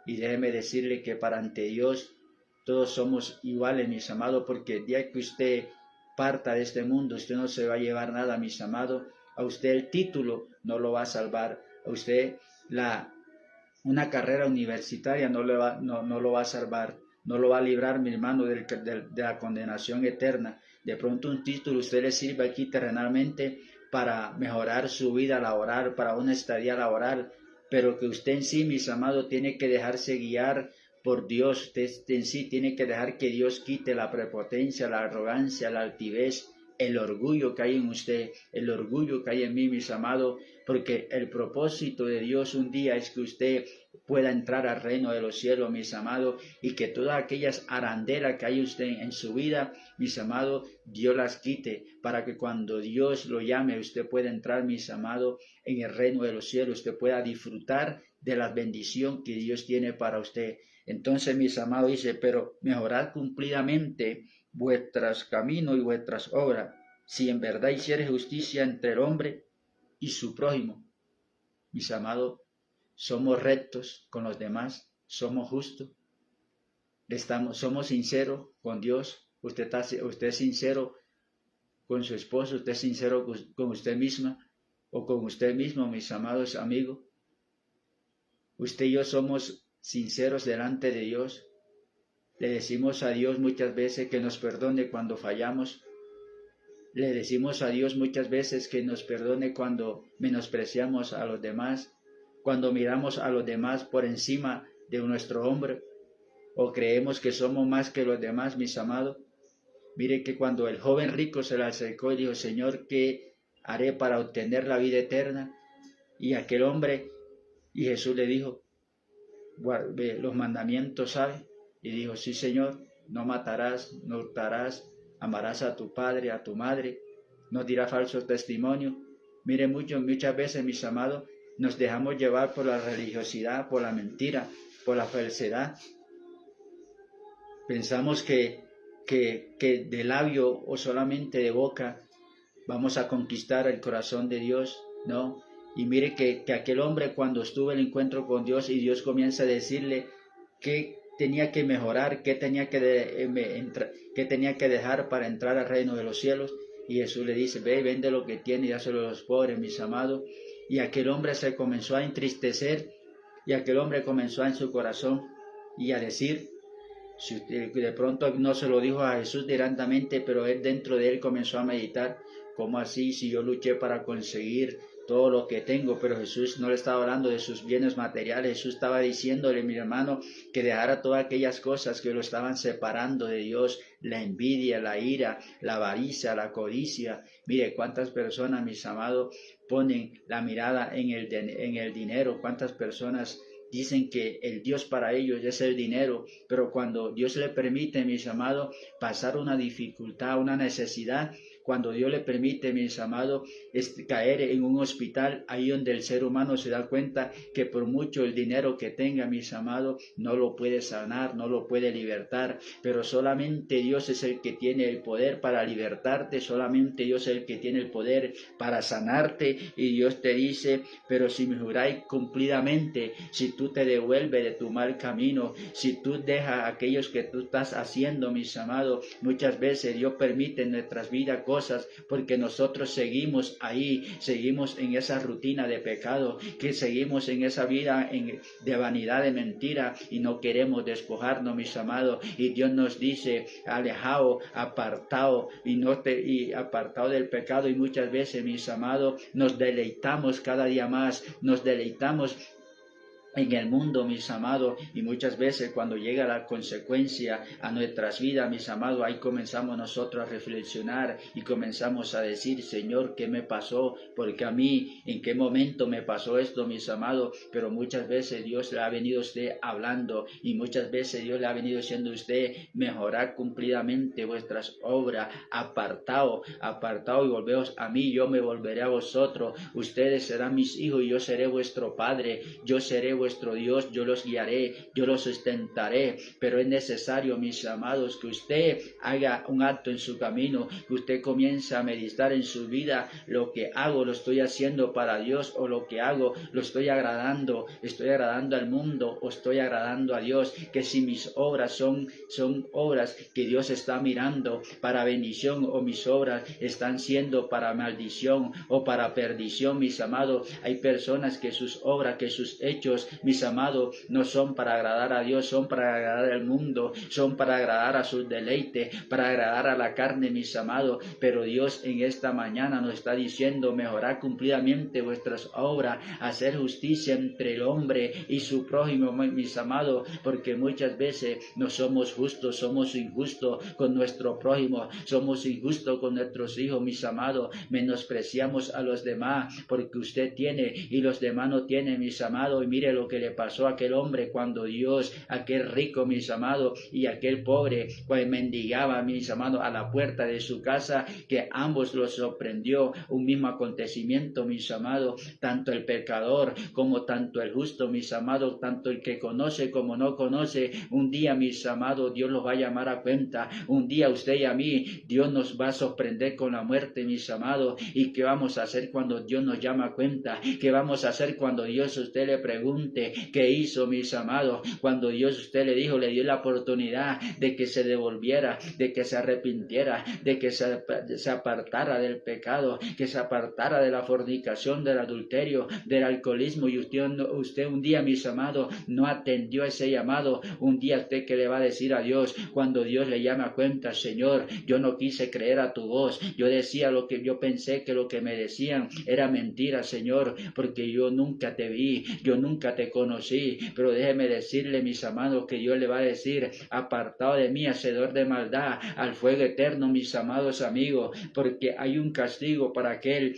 Y déjeme decirle que para ante Dios todos somos iguales, mis amados, porque el día que usted parta de este mundo, usted no se va a llevar nada, mis amados. A usted el título no lo va a salvar, a usted una carrera universitaria no lo va a salvar, no lo va a librar, mi hermano, de la condenación eterna. De pronto un título usted le sirve aquí terrenalmente para mejorar su vida laboral, para una estadía laboral, pero que usted en sí, mis amados, tiene que dejarse guiar por Dios. Usted en sí tiene que dejar que Dios quite la prepotencia, la arrogancia, la altivez, el orgullo que hay en usted, el orgullo que hay en mí, mis amados, porque el propósito de Dios un día es que usted pueda entrar al reino de los cielos, mis amados, y que todas aquellas arandelas que hay usted en su vida, mis amados, Dios las quite, para que cuando Dios lo llame, usted pueda entrar, mis amados, en el reino de los cielos, usted pueda disfrutar de la bendición que Dios tiene para usted. Entonces, mis amados, dice, pero mejorad cumplidamente vuestros caminos y vuestras obras, si en verdad hicieres justicia entre el hombre y su prójimo. Mis amados, somos rectos con los demás, somos justos, somos sinceros con Dios. Usted es sincero con su esposo, usted es sincero con usted misma o con usted mismo, mis amados amigos. Usted y yo somos sinceros delante de Dios. Le decimos a Dios muchas veces que nos perdone cuando fallamos. Le decimos a Dios muchas veces que nos perdone cuando menospreciamos a los demás, cuando miramos a los demás por encima de nuestro hombro, o creemos que somos más que los demás, mis amados. Mire que cuando el joven rico se le acercó y dijo, Señor, ¿qué haré para obtener la vida eterna? Y aquel hombre, y Jesús le dijo, los mandamientos, ¿sabe? Y dijo, sí, Señor, no matarás, no hurtarás, amarás a tu padre, a tu madre, no dirás falso testimonio. Mire, muchas veces, mis amados, nos dejamos llevar por la religiosidad, por la mentira, por la falsedad. Pensamos que de labio o solamente de boca vamos a conquistar el corazón de Dios, ¿no? Y mire que aquel hombre, cuando estuvo en el encuentro con Dios y Dios comienza a decirle que tenía que mejorar, que tenía que dejar para entrar al reino de los cielos, y Jesús le dice, ve, vende lo que tiene y dáselo a los pobres, mis amados. Y aquel hombre se comenzó a entristecer, y aquel hombre comenzó en su corazón y a decir, si de pronto no se lo dijo a Jesús directamente, pero él dentro de él comenzó a meditar, ¿cómo así? Si yo luché para conseguir todo lo que tengo, pero Jesús no le estaba hablando de sus bienes materiales. Jesús estaba diciéndole, mi hermano, que dejara todas aquellas cosas que lo estaban separando de Dios, la envidia, la ira, la avaricia, la codicia. Mire cuántas personas, mis amados, ponen la mirada en el dinero, cuántas personas dicen que el Dios para ellos es el dinero, pero cuando Dios le permite, mis amados, pasar una dificultad, una necesidad, cuando Dios le permite, mis amados, caer en un hospital, ahí donde el ser humano se da cuenta que por mucho el dinero que tenga, mis amados, no lo puede sanar, no lo puede libertar, pero solamente Dios es el que tiene el poder para libertarte, solamente Dios es el que tiene el poder para sanarte, y Dios te dice, pero si me juráis cumplidamente, si tú te devuelves de tu mal camino, si tú dejas aquellos que tú estás haciendo, mis amados, muchas veces Dios permite en nuestras vidas cosas, porque nosotros seguimos ahí, seguimos en esa rutina de pecado, que seguimos en esa vida de vanidad, de mentira, y no queremos despojarnos, mis amados, y Dios nos dice, alejado, apartado, y apartado del pecado, y muchas veces, mis amados, nos deleitamos cada día más, nos deleitamos en el mundo, mis amados, y muchas veces cuando llega la consecuencia a nuestras vidas, mis amados, ahí comenzamos nosotros a reflexionar y comenzamos a decir, Señor, ¿qué me pasó? Porque a mí, ¿en qué momento me pasó esto, mis amados? Pero muchas veces Dios le ha venido a usted hablando, y muchas veces Dios le ha venido diciendo a usted, mejorar cumplidamente vuestras obras, apartado, y volveos a mí, yo me volveré a vosotros, ustedes serán mis hijos y yo seré vuestro Padre, yo seré vuestro Dios, yo los guiaré, yo los sustentaré, pero es necesario, mis amados, que usted haga un acto en su camino, que usted comience a meditar en su vida, lo que hago lo estoy haciendo para Dios, o lo que hago lo estoy agradando al mundo, o estoy agradando a Dios, que si mis obras son obras que Dios está mirando para bendición, o mis obras están siendo para maldición o para perdición, mis amados. Hay personas que sus obras, que sus hechos, mis amados, no son para agradar a Dios, son para agradar al mundo, son para agradar a sus deleites, para agradar a la carne, mis amados. Pero Dios en esta mañana nos está diciendo, mejorar cumplidamente vuestras obras, hacer justicia entre el hombre y su prójimo, mis amados, porque muchas veces no somos justos, somos injustos con nuestro prójimo, somos injustos con nuestros hijos, mis amados, menospreciamos a los demás porque usted tiene y los demás no tienen, mis amados. Y mire lo que le pasó a aquel hombre cuando Dios, aquel rico, mis amados, y aquel pobre, pues mendigaba, mis amados, a la puerta de su casa, que ambos los sorprendió un mismo acontecimiento, mis amados, tanto el pecador como tanto el justo, mis amados, tanto el que conoce como no conoce, un día, mis amados, Dios los va a llamar a cuenta, un día usted y a mí, Dios nos va a sorprender con la muerte, mis amados. ¿Y qué vamos a hacer cuando Dios nos llama a cuenta? ¿Qué vamos a hacer cuando Dios a usted le pregunte qué hizo, mis amados? Cuando Dios a usted le dio la oportunidad de que se devolviera, de que se arrepintiera, de que se apartara del pecado, que se apartara de la fornicación, del adulterio, del alcoholismo, y usted un día, mis amados, no atendió ese llamado. Un día usted, ¿qué le va a decir a Dios cuando Dios le llama a cuenta? Señor, yo no quise creer a tu voz, yo decía lo que yo pensé, que lo que me decían era mentira, Señor, porque yo nunca te vi, yo nunca te conocí. Pero déjeme decirle, mis amados, que Dios le va a decir, apartado de mí, hacedor de maldad, al fuego eterno, mis amados amigos, porque hay un castigo para aquel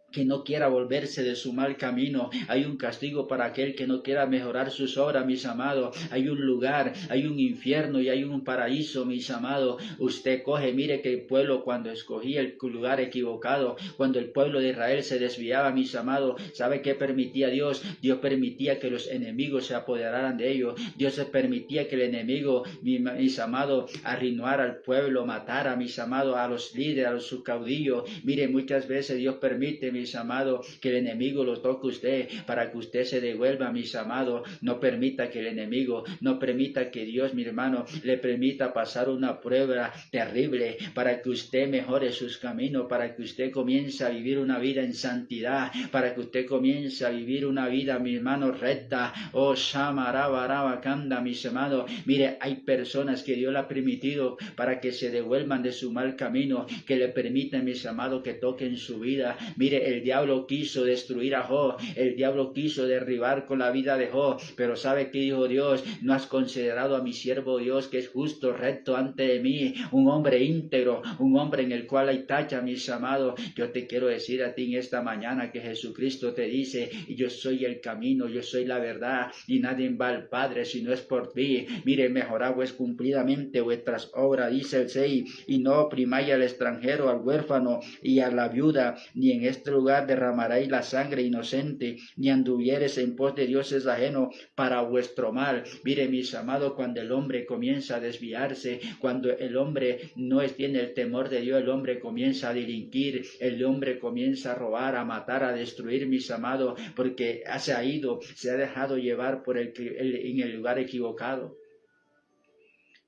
que no quiera volverse de su mal camino. Hay un castigo para aquel que no quiera mejorar sus obras, mis amados. Hay un lugar, hay un infierno y hay un paraíso, mis amados. Usted coge, mire que el pueblo, cuando escogía el lugar equivocado, cuando el pueblo de Israel se desviaba, mis amados, ¿sabe qué permitía Dios? Dios permitía que los enemigos se apoderaran de ellos. Dios permitía que el enemigo, mis amados, arruinara al pueblo, matara, mis amados, a los líderes, a sus caudillos. Mire, muchas veces Dios permite, mis amados, que el enemigo lo toque usted para que usted se devuelva, mis amados. No permita que el enemigo, no permita que Dios, mi hermano, le permita pasar una prueba terrible para que usted mejore sus caminos, para que usted comience a vivir una vida en santidad, para que usted comience a vivir una vida, mi hermano, recta. Oh, Shamaraba Kanda, mis hermanos. Mire, hay personas que Dios le ha permitido para que se devuelvan de su mal camino, que le permiten, mis amados, que toquen su vida. Mire, el diablo quiso destruir a Job, el diablo quiso derribar con la vida de Job, pero ¿sabe qué dijo Dios? No has considerado a mi siervo Dios, que es justo, recto ante de mí, un hombre íntegro, un hombre en el cual hay tacha, mis amados. Yo te quiero decir a ti en esta mañana que Jesucristo te dice, yo soy el camino, yo soy la verdad, y nadie va al Padre si no es por mí. Mire, mejorad pues cumplidamente vuestras obras, dice el 6, y no oprimáis al extranjero, al huérfano y a la viuda, ni en este lugar derramaréis la sangre inocente, ni anduvieres en pos de dioses ajenos para vuestro mal. Mire, mis amados, cuando el hombre comienza a desviarse, cuando el hombre no tiene el temor de Dios, el hombre comienza a delinquir, el hombre comienza a robar, a matar, a destruir, mis amados, porque se ha dejado llevar por en el lugar equivocado.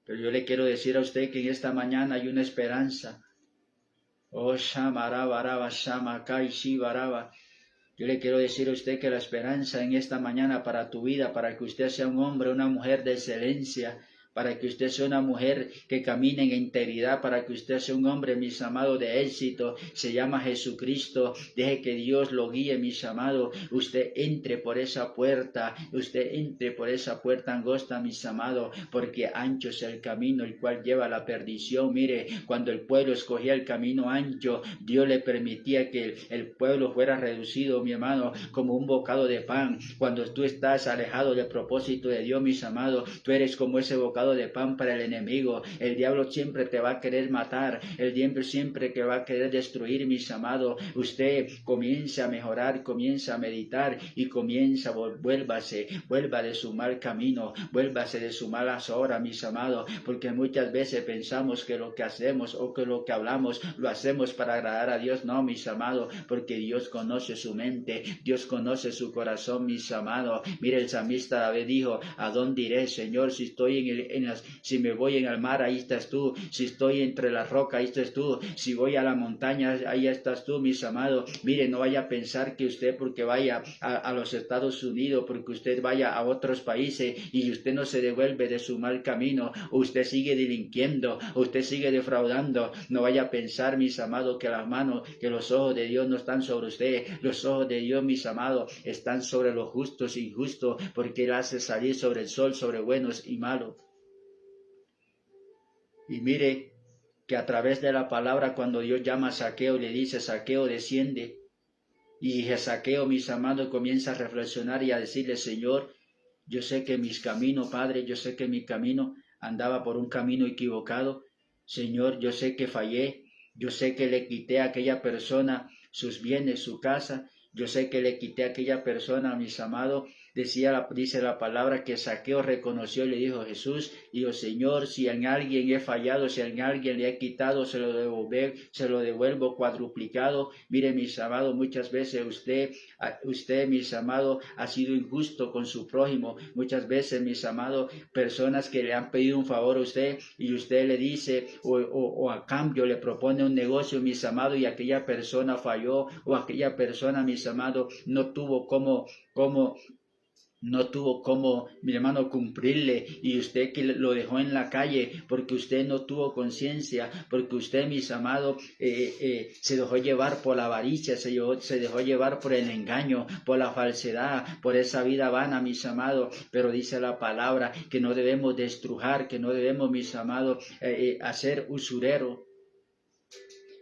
Pero yo le quiero decir a usted que en esta mañana hay una esperanza. Oh, Shamaraba, Shamakai, Shibaraba. Yo le quiero decir a usted que la esperanza en esta mañana para tu vida, para que usted sea un hombre, una mujer de excelencia, para que usted sea una mujer que camine en integridad, para que usted sea un hombre, mis amados, de éxito, se llama Jesucristo. Deje que Dios lo guíe, mis amados. Usted entre por esa puerta angosta, mis amados, porque ancho es el camino el cual lleva a la perdición. Mire, cuando el pueblo escogía el camino ancho, Dios le permitía que el pueblo fuera reducido, mi hermano, como un bocado de pan. Cuando tú estás alejado del propósito de Dios, mis amados, tú eres como ese bocado de pan para el enemigo. El diablo siempre te va a querer matar, el diablo siempre que va a querer destruir, mis amados. Usted comienza a mejorar, comienza a meditar y comienza, vuelva de su mal camino, vuélvase de sus malas obras, mis amados, porque muchas veces pensamos que lo que hacemos o que lo que hablamos lo hacemos para agradar a Dios. No, mis amados, porque Dios conoce su mente, Dios conoce su corazón, mis amados. Mire, el salmista David dijo, ¿a dónde iré, Señor? Si estoy si me voy en el mar, ahí estás tú. Si estoy entre las rocas, ahí estás tú. Si voy a la montaña, ahí estás tú, mis amados. Mire, no vaya a pensar que usted porque vaya a los Estados Unidos, porque usted vaya a otros países y usted no se devuelve de su mal camino, usted sigue delinquiendo, usted sigue defraudando. No vaya a pensar, mis amados, que los ojos de Dios no están sobre usted. Los ojos de Dios, mis amados, están sobre los justos e injustos, porque Él hace salir sobre el sol, sobre buenos y malos. Y mire que a través de la palabra, cuando Dios llama a Zaqueo y le dice, Zaqueo, desciende, y Zaqueo, mis amados, comienza a reflexionar y a decirle, Señor, yo sé que mis caminos, Padre, yo sé que mi camino andaba por un camino equivocado. Señor, yo sé que fallé, yo sé que le quité a aquella persona sus bienes, su casa, yo sé que le quité a aquella persona, mis amados. Dice la palabra que Zaqueo reconoció y le dijo a Jesús, dijo, Señor, si en alguien he fallado, si en alguien le he quitado, se lo devuelvo cuadruplicado. Mire, mis amados, muchas veces usted, mis amados, ha sido injusto con su prójimo. Muchas veces, mis amados, personas que le han pedido un favor a usted y usted le dice o a cambio le propone un negocio, mis amados, y aquella persona falló, o aquella persona, mis amados, no tuvo cómo, mi hermano, cumplirle, y usted que lo dejó en la calle porque usted no tuvo conciencia, porque usted, mis amados, se dejó llevar por la avaricia, se dejó llevar por el engaño, por la falsedad, por esa vida vana, mis amados. Pero dice la palabra que no debemos destrujar, que no debemos, mis amados, hacer usurero.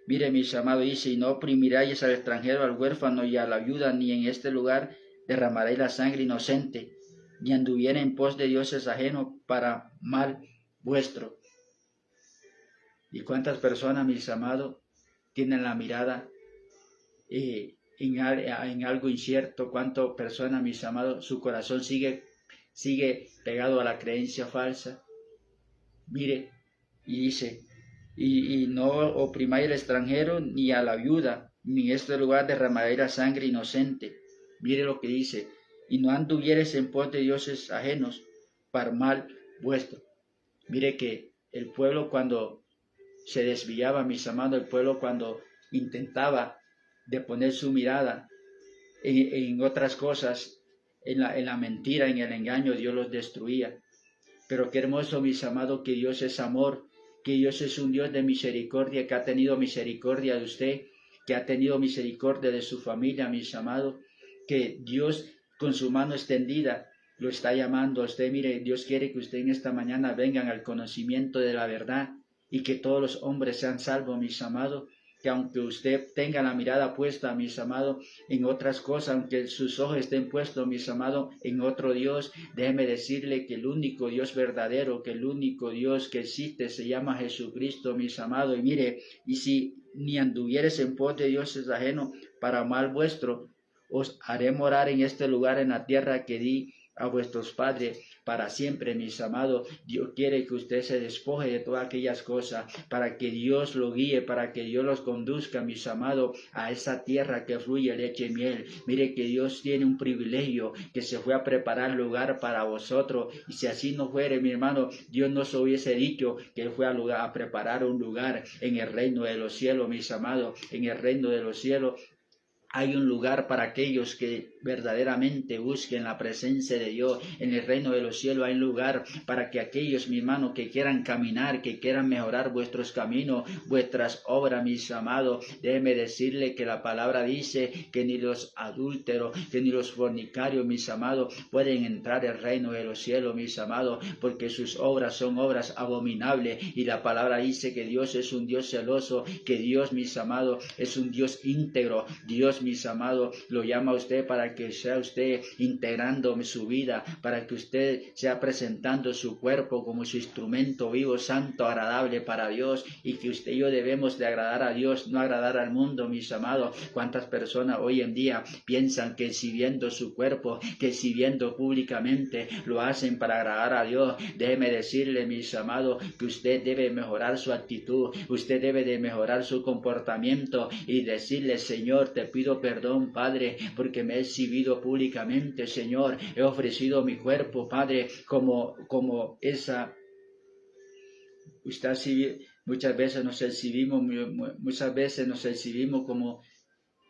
Mire, mis amados, dice, y no oprimiráis al extranjero, al huérfano y a la viuda, ni en este lugar derramaréis la sangre inocente, ni anduviera en pos de dioses ajenos para mal vuestro. ¿Y cuántas personas, mis amados, tienen la mirada en algo incierto? ¿Cuántas personas, mis amados, su corazón sigue pegado a la creencia falsa? Mire, y dice, y no oprimáis al extranjero ni a la viuda, ni en este lugar derramaréis la sangre inocente. Mire lo que dice, y no anduvieres en pos de dioses ajenos para mal vuestro. Mire que el pueblo, cuando se desviaba, mis amados, el pueblo cuando intentaba de poner su mirada en otras cosas, en la mentira, en el engaño, Dios los destruía. Pero qué hermoso, mis amados, que Dios es amor, que Dios es un Dios de misericordia, que ha tenido misericordia de usted, que ha tenido misericordia de su familia, mis amados, que Dios con su mano extendida lo está llamando a usted. Mire, Dios quiere que usted en esta mañana vengan al conocimiento de la verdad y que todos los hombres sean salvos, mis amados. Que aunque usted tenga la mirada puesta, mis amados, en otras cosas, aunque sus ojos estén puestos, mis amados, en otro Dios, déjeme decirle que el único Dios verdadero, que el único Dios que existe se llama Jesucristo, mis amados. Y mire, y si ni anduvieres en pos de dioses ajenos para mal vuestro, os haré morar en este lugar, en la tierra que di a vuestros padres para siempre, mis amados. Dios quiere que usted se despoje de todas aquellas cosas, para que Dios lo guíe, para que Dios los conduzca, mis amados, a esa tierra que fluye leche y miel. Mire que Dios tiene un privilegio, que se fue a preparar lugar para vosotros, y si así no fuere, mi hermano, Dios nos hubiese dicho que Él fue a preparar un lugar en el reino de los cielos, mis amados. En el reino de los cielos hay un lugar para aquellos que verdaderamente busquen la presencia de Dios. En el reino de los cielos hay un lugar para que aquellos, mi hermano, que quieran caminar, que quieran mejorar vuestros caminos, vuestras obras, mis amados. Déjeme decirle que la palabra dice que ni los adúlteros, que ni los fornicarios, mis amados, pueden entrar al reino de los cielos, mis amados, porque sus obras son obras abominables. Y la palabra dice que Dios es un Dios celoso, que Dios, mis amados, es un Dios íntegro. Dios, mis amados, lo llama a usted para que sea usted integrando su vida, para que usted sea presentando su cuerpo como su instrumento vivo, santo, agradable para Dios, y que usted y yo debemos de agradar a Dios, no agradar al mundo, mis amados. ¿Cuántas personas hoy en día piensan que exhibiendo su cuerpo, que exhibiendo públicamente, lo hacen para agradar a Dios? Déjeme decirle, mis amados, que usted debe mejorar su actitud, usted debe de mejorar su comportamiento y decirle: Señor, te pido perdón, Padre, porque me he exhibido públicamente, Señor. He ofrecido mi cuerpo, Padre, como esa... Muchas veces nos exhibimos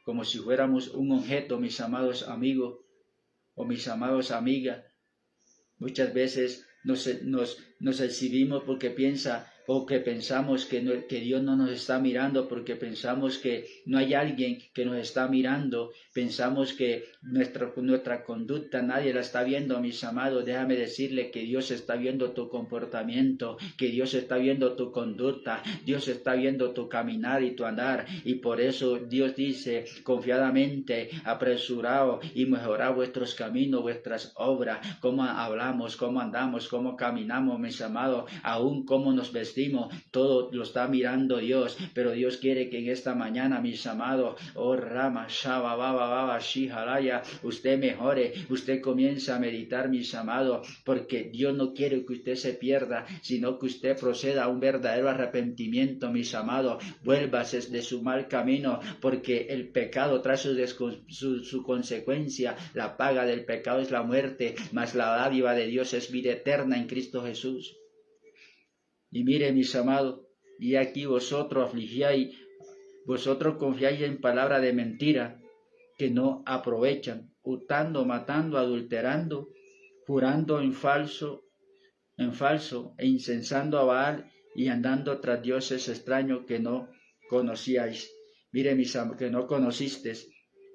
como si fuéramos un objeto, mis amados amigos o mis amados amigas. Muchas veces nos exhibimos porque pensamos que Dios no nos está mirando, porque pensamos que no hay alguien que nos está mirando, pensamos que nuestra conducta nadie la está viendo, mis amados. Déjame decirle que Dios está viendo tu comportamiento, que Dios está viendo tu conducta, Dios está viendo tu caminar y tu andar, y por eso Dios dice confiadamente: apresurado y mejorad vuestros caminos, vuestras obras, cómo hablamos, cómo andamos, cómo caminamos, mis amados, aún cómo nos vestimos. Todo lo está mirando Dios, pero Dios quiere que en esta mañana, mis amados, usted mejore, usted comience a meditar, mis amados, porque Dios no quiere que usted se pierda, sino que usted proceda a un verdadero arrepentimiento, mis amados. Vuélvase de su mal camino, porque el pecado trae su consecuencia. La paga del pecado es la muerte, mas la dádiva de Dios es vida eterna en Cristo Jesús. Y mire, mis amados, y aquí vosotros confiáis en palabra de mentira, que no aprovechan, hurtando, matando, adulterando, jurando en falso, e incensando a Baal, y andando tras dioses extraños que no conocíais. Mire, que no conocisteis.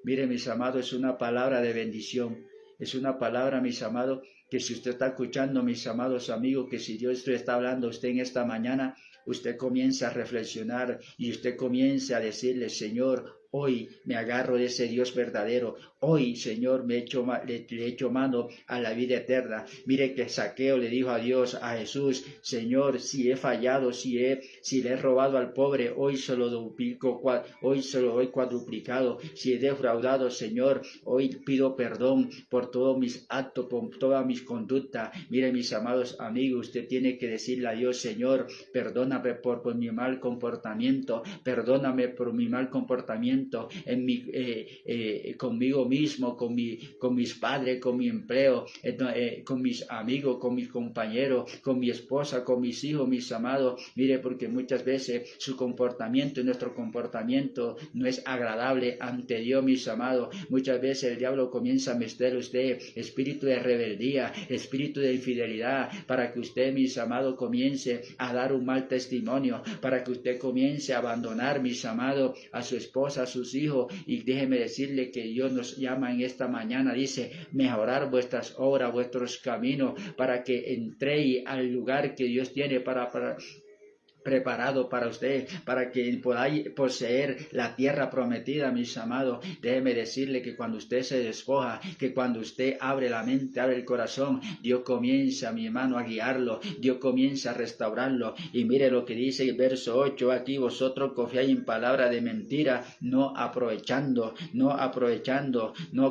Mire, mis amados, es una palabra de bendición. Es una palabra, mis amados, que si usted está escuchando, mis amados amigos, que si Dios le está hablando a usted en esta mañana, usted comienza a reflexionar y usted comienza a decirle: Señor, hoy me agarro de ese Dios verdadero. Hoy, Señor, le echo mano a la vida eterna. Mire que Zaqueo le dijo a Dios, a Jesús: Señor, si he fallado, si le he robado al pobre, hoy se lo duplico, hoy se lo doy cuadruplicado. Si he defraudado, Señor, hoy pido perdón por todos mis actos, por todas mis conductas. Mire, mis amados amigos, usted tiene que decirle a Dios: Señor, perdóname por mi mal comportamiento, perdóname por mi mal comportamiento conmigo mismo, con mis padres, con mi empleo, con mis amigos, con mis compañeros, con mi esposa, con mis hijos, mis amados. Mire, porque muchas veces su comportamiento y nuestro comportamiento no es agradable ante Dios, mis amados. Muchas veces el diablo comienza a meter usted espíritu de rebeldía, espíritu de infidelidad, para que usted, mis amados, comience a dar un mal testimonio, para que usted comience a abandonar, mis amados, a su esposa, a sus hijos. Y déjeme decirle que Dios nos llama en esta mañana, dice, mejorar vuestras obras, vuestros caminos, para que entréis al lugar que Dios tiene preparado para usted, para que podáis poseer la tierra prometida, mis amados. Déjeme decirle que cuando usted se despoja, que cuando usted abre la mente, abre el corazón, Dios comienza, mi hermano, a guiarlo, Dios comienza a restaurarlo. Y mire lo que dice el verso 8 aquí: vosotros confiáis en palabra de mentira, no aprovechando,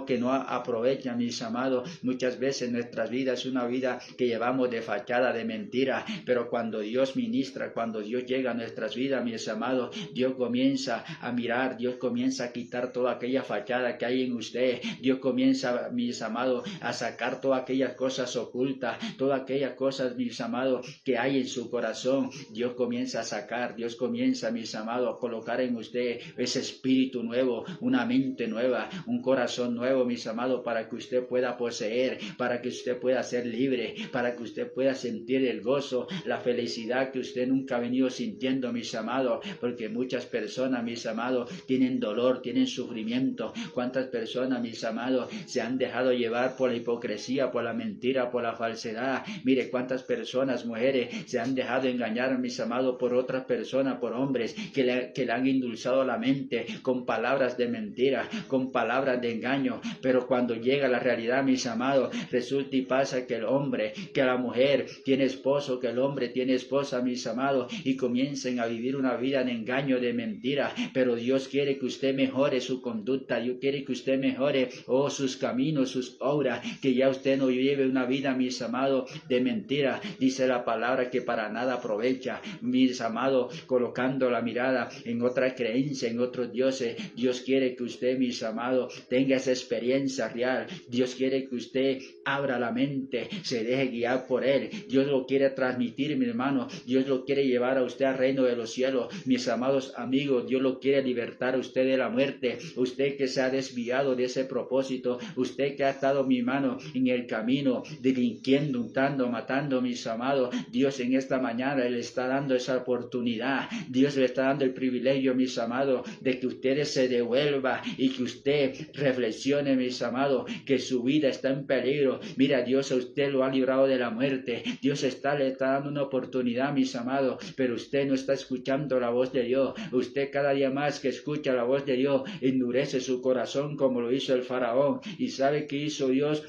que no aprovechan, mis amados. Muchas veces nuestras vidas es una vida que llevamos de fachada de mentira, pero cuando Dios ministra, cuando Dios llega a nuestras vidas, mis amados, Dios comienza a mirar, Dios comienza a quitar toda aquella fachada que hay en usted. Dios comienza, mis amados, a sacar todas aquellas cosas ocultas, todas aquellas cosas, mis amados, que hay en su corazón. Dios comienza a sacar, Dios comienza, mis amados, a colocar en usted ese espíritu nuevo, una mente nueva, un corazón nuevo, mis amados, para que usted pueda poseer, para que usted pueda ser libre, para que usted pueda sentir el gozo, la felicidad que usted nunca ha venido sintiendo, mis amados, porque muchas personas, mis amados, tienen dolor, tienen sufrimiento. ¿Cuántas personas, mis amados, se han dejado llevar por la hipocresía, por la mentira, por la falsedad? Mire cuántas personas, mujeres, se han dejado engañar, mis amados, por otras personas, por hombres que le han endulzado la mente con palabras de mentira, con palabras de engaño. Pero cuando llega la realidad, mis amados, resulta y pasa que el hombre, que la mujer tiene esposo, que el hombre tiene esposa, mis amados, y comiencen a vivir una vida de engaño, de mentira. Pero Dios quiere que usted mejore su conducta, Dios quiere que usted mejore sus caminos, sus obras, que ya usted no lleve una vida, mis amados, de mentira. Dice la palabra que para nada aprovecha, mis amados, colocando la mirada en otra creencia, en otros dioses. Dios quiere que usted, mis amados, tenga esa experiencia real. Dios quiere que usted abra la mente, se deje guiar por Él. Dios lo quiere transmitir, mi hermano. Dios lo quiere llevar a usted al reino de los cielos, mis amados amigos. Dios lo quiere libertar a usted de la muerte. Usted que se ha desviado de ese propósito, usted que ha estado, mi hermano, en el camino, delinquiendo, untando, matando, mis amados, Dios en esta mañana le está dando esa oportunidad. Dios le está dando el privilegio, mis amados, de que usted se devuelva y que usted reflexione, mis amados, que su vida está en peligro. Mira, Dios a usted lo ha librado de la muerte. Dios le está dando una oportunidad, mis amados, pero usted no está escuchando la voz de Dios. Usted cada día más que escucha la voz de Dios, endurece su corazón como lo hizo el faraón. ¿Y sabe qué hizo Dios?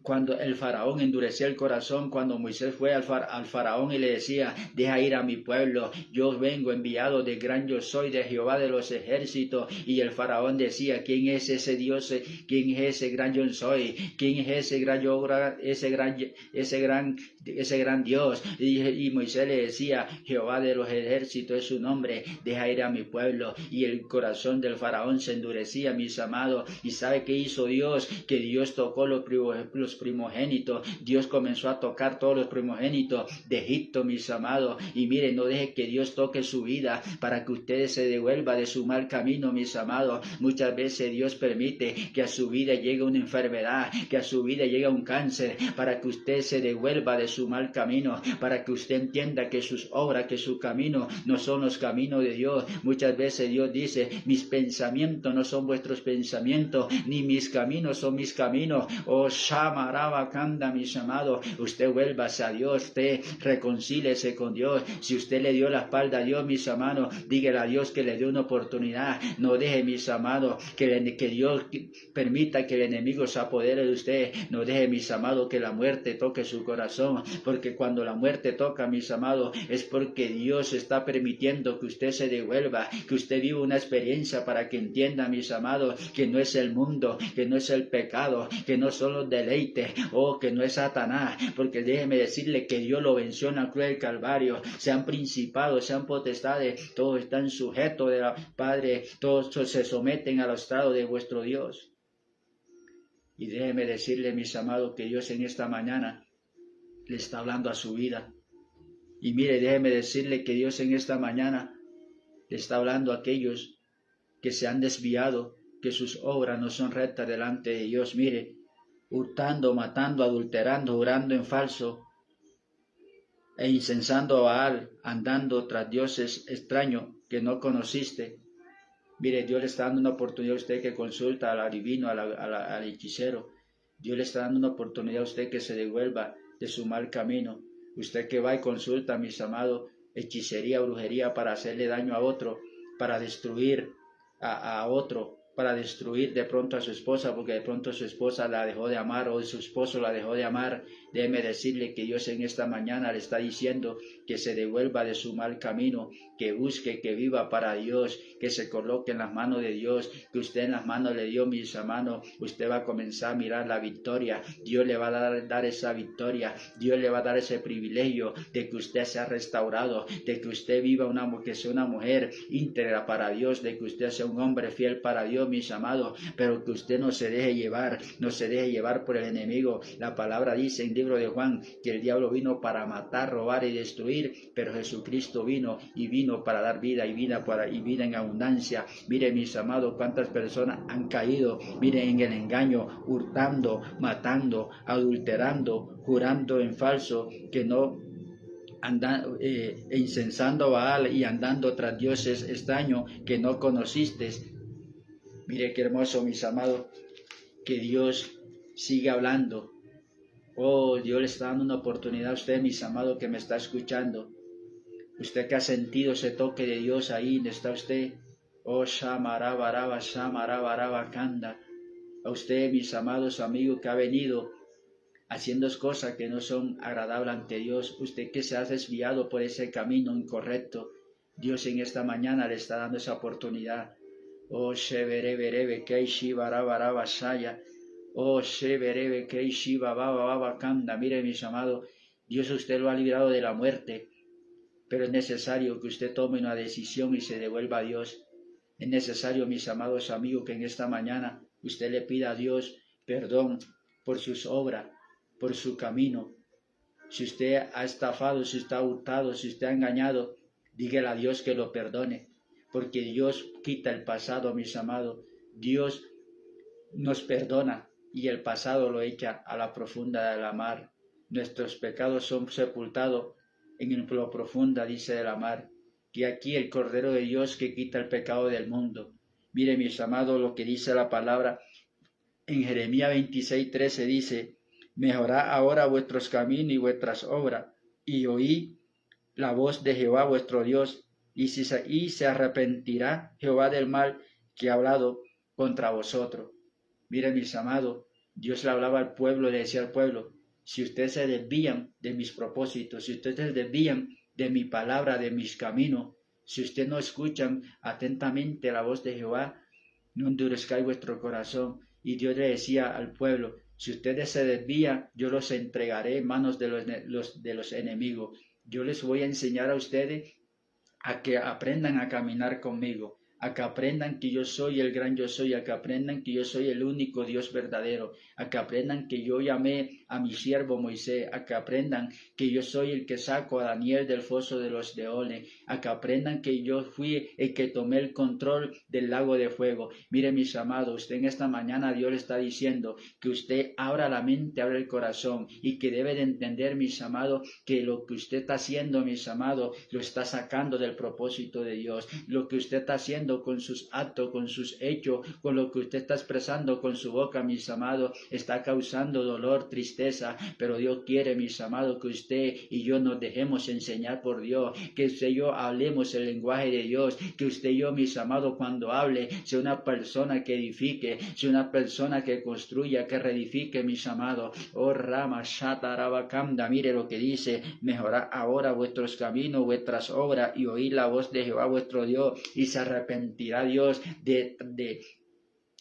Cuando el faraón endureció el corazón, cuando Moisés fue al faraón y le decía: deja ir a mi pueblo, yo vengo enviado de gran yo soy, de Jehová de los ejércitos. Y el faraón decía: ¿quién es ese Dios? ¿Quién es ese gran yo soy? ¿Quién es ese gran yo, ese gran Dios? Y Moisés le decía: Jehová de los ejércitos es su nombre, deja ir a mi pueblo. Y el corazón del faraón se endurecía, mis amados. ¿Y sabe qué hizo Dios? Que Dios tocó los primogénitos. Dios comenzó a tocar todos los primogénitos de Egipto, mis amados. Y miren, no deje que Dios toque su vida para que ustedes se devuelva de su mal camino, mis amados. Muchas veces Dios permite que a su vida llegue una enfermedad, que a su vida llegue un cáncer, para que usted se devuelva de su mal camino, para que usted entienda que sus obras, que su camino no son los caminos de Dios. Muchas veces Dios dice: mis pensamientos no son vuestros pensamientos, ni mis caminos son mis caminos. Oh, Shamarabakanda, mis amados, usted vuélvase a Dios, usted reconcíliese con Dios. Si usted le dio la espalda a Dios, mis amados, dígale a Dios que le dé una oportunidad. No deje, mis amados, que Dios permita que el enemigo se apodere de usted. No deje, mis amados, que la muerte toque su corazón, porque cuando la muerte toca, mis amados, es porque Dios está permitiendo que usted se devuelva, que usted viva una experiencia para que entienda, mis amados, que no es el mundo, que no es el pecado, que no son los deleites, que no es Satanás, porque déjeme decirle que Dios lo venció en la cruz del Calvario. Sean principados, sean potestades, todos están sujetos de la Padre, todos se someten al estrado de vuestro Dios. Y déjeme decirle, mis amados, que Dios en esta mañana le está hablando a su vida. Y mire, déjeme decirle que Dios en esta mañana le está hablando a aquellos que se han desviado, que sus obras no son rectas delante de Dios. Mire, hurtando, matando, adulterando, jurando en falso e incensando a Baal, andando tras dioses extraños que no conociste. Mire, Dios le está dando una oportunidad a usted que consulta al adivino, al hechicero. Dios le está dando una oportunidad a usted que se devuelva de su mal camino. Usted que va y consulta, mis amados, hechicería, brujería para hacerle daño a otro, para destruir a otro, para destruir de pronto a su esposa, porque de pronto su esposa la dejó de amar o su esposo la dejó de amar. Déjeme decirle que Dios en esta mañana le está diciendo que se devuelva de su mal camino, que busque, que viva para Dios, que se coloque en las manos de Dios, que usted en las manos de Dios, mis hermanos, usted va a comenzar a mirar la victoria. Dios le va a dar esa victoria, Dios le va a dar ese privilegio de que usted sea restaurado, de que usted viva que sea una mujer íntegra para Dios, de que usted sea un hombre fiel para Dios, mis amados, pero que usted no se deje llevar por el enemigo. La palabra dice en el libro de Juan que el diablo vino para matar, robar y destruir, pero Jesucristo vino para dar vida y vida en abundancia. Mire, mis amados, cuántas personas han caído, miren, en el engaño, hurtando, matando, adulterando, jurando en falso, que no incensando a Baal y andando tras dioses extraños que no conociste. Mire qué hermoso, mis amados, que Dios sigue hablando. Oh, Dios le está dando una oportunidad a usted, mis amados, que me está escuchando. Usted que ha sentido ese toque de Dios ahí, ¿dónde está usted? Oh, Shamarabaraba, Shamarabaraba, Kanda. A usted, mis amados amigos, que ha venido haciendo cosas que no son agradables ante Dios. Usted que se ha desviado por ese camino incorrecto. Dios en esta mañana le está dando esa oportunidad. Oh, Sheberebe, Keishi, Barabaraba, Shaya. Oh, Sheberebe, Keishi, Baba, Kanda. Mire, mis amados, Dios usted lo ha librado de la muerte, pero es necesario que usted tome una decisión y se devuelva a Dios. Es necesario, mis amados amigos, que en esta mañana usted le pida a Dios perdón por sus obras, por su camino. Si usted ha estafado, si usted ha hurtado, si usted ha engañado, dígale a Dios que lo perdone, porque Dios quita el pasado, mis amados. Dios nos perdona y el pasado lo echa a la profunda de la mar. Nuestros pecados son sepultados en lo profunda, dice, de la mar. Que aquí el Cordero de Dios que quita el pecado del mundo. Mire, mis amados, lo que dice la palabra en Jeremías 26:13 dice: mejorad ahora vuestros caminos y vuestras obras, y oí la voz de Jehová vuestro Dios, y se arrepentirá Jehová del mal que ha hablado contra vosotros. Miren, mis amados, Dios le hablaba al pueblo, le decía al pueblo: si ustedes se desvían de mis propósitos, si ustedes se desvían de mi palabra, de mis caminos, si ustedes no escuchan atentamente la voz de Jehová, no endurezcáis vuestro corazón. Y Dios le decía al pueblo: si ustedes se desvían, yo los entregaré en manos de los enemigos. Yo les voy a enseñar a ustedes a que aprendan a caminar conmigo, a que aprendan que yo soy el gran yo soy, a que aprendan que yo soy el único Dios verdadero, a que aprendan que yo llamé a mi siervo Moisés, a que aprendan que yo soy el que saco a Daniel del foso de los leones, a que aprendan que yo fui el que tomé el control del lago de fuego. Mire, mis amados, usted en esta mañana Dios le está diciendo que usted abra la mente, abra el corazón, y que debe de entender, mis amados, que lo que usted está haciendo, mis amados, lo está sacando del propósito de Dios. Lo que usted está haciendo con sus actos, con sus hechos, con lo que usted está expresando con su boca, mis amados, está causando dolor, tristeza, pero Dios quiere, mis amados, que usted y yo nos dejemos enseñar por Dios, que usted y yo hablemos el lenguaje de Dios, que usted y yo, mis amados, cuando hable, sea una persona que edifique, sea una persona que construya, que reedifique, mis amados. Oh, Rama, Shata, Rabakanda, mire lo que dice: mejorad ahora vuestros caminos, vuestras obras, y oíd la voz de Jehová vuestro Dios, y se arrepentirá Dios